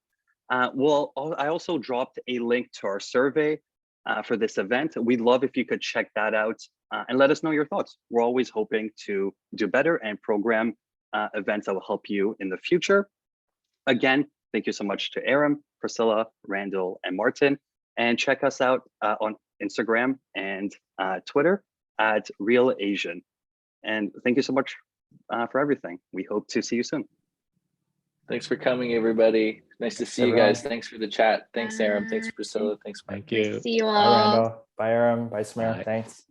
Speaker 1: I also dropped a link to our survey for this event. We'd love if you could check that out and let us know your thoughts. We're always hoping to do better and program events that will help you in the future. Again, thank you so much to Aram, Priscilla, Randall, and Martin. And check us out on Instagram and Twitter at Real Asian. And thank you so much for everything. We hope to see you soon.
Speaker 4: Thanks for coming, everybody. Nice to see you guys. Thanks for the chat. Thanks, Aram. Thanks, Priscilla. Thanks, Mike.
Speaker 2: Thank you.
Speaker 3: See you
Speaker 5: Bye,
Speaker 3: all.
Speaker 5: Randall. Bye, Aram. Bye, Samir.
Speaker 2: Bye.
Speaker 5: Thanks.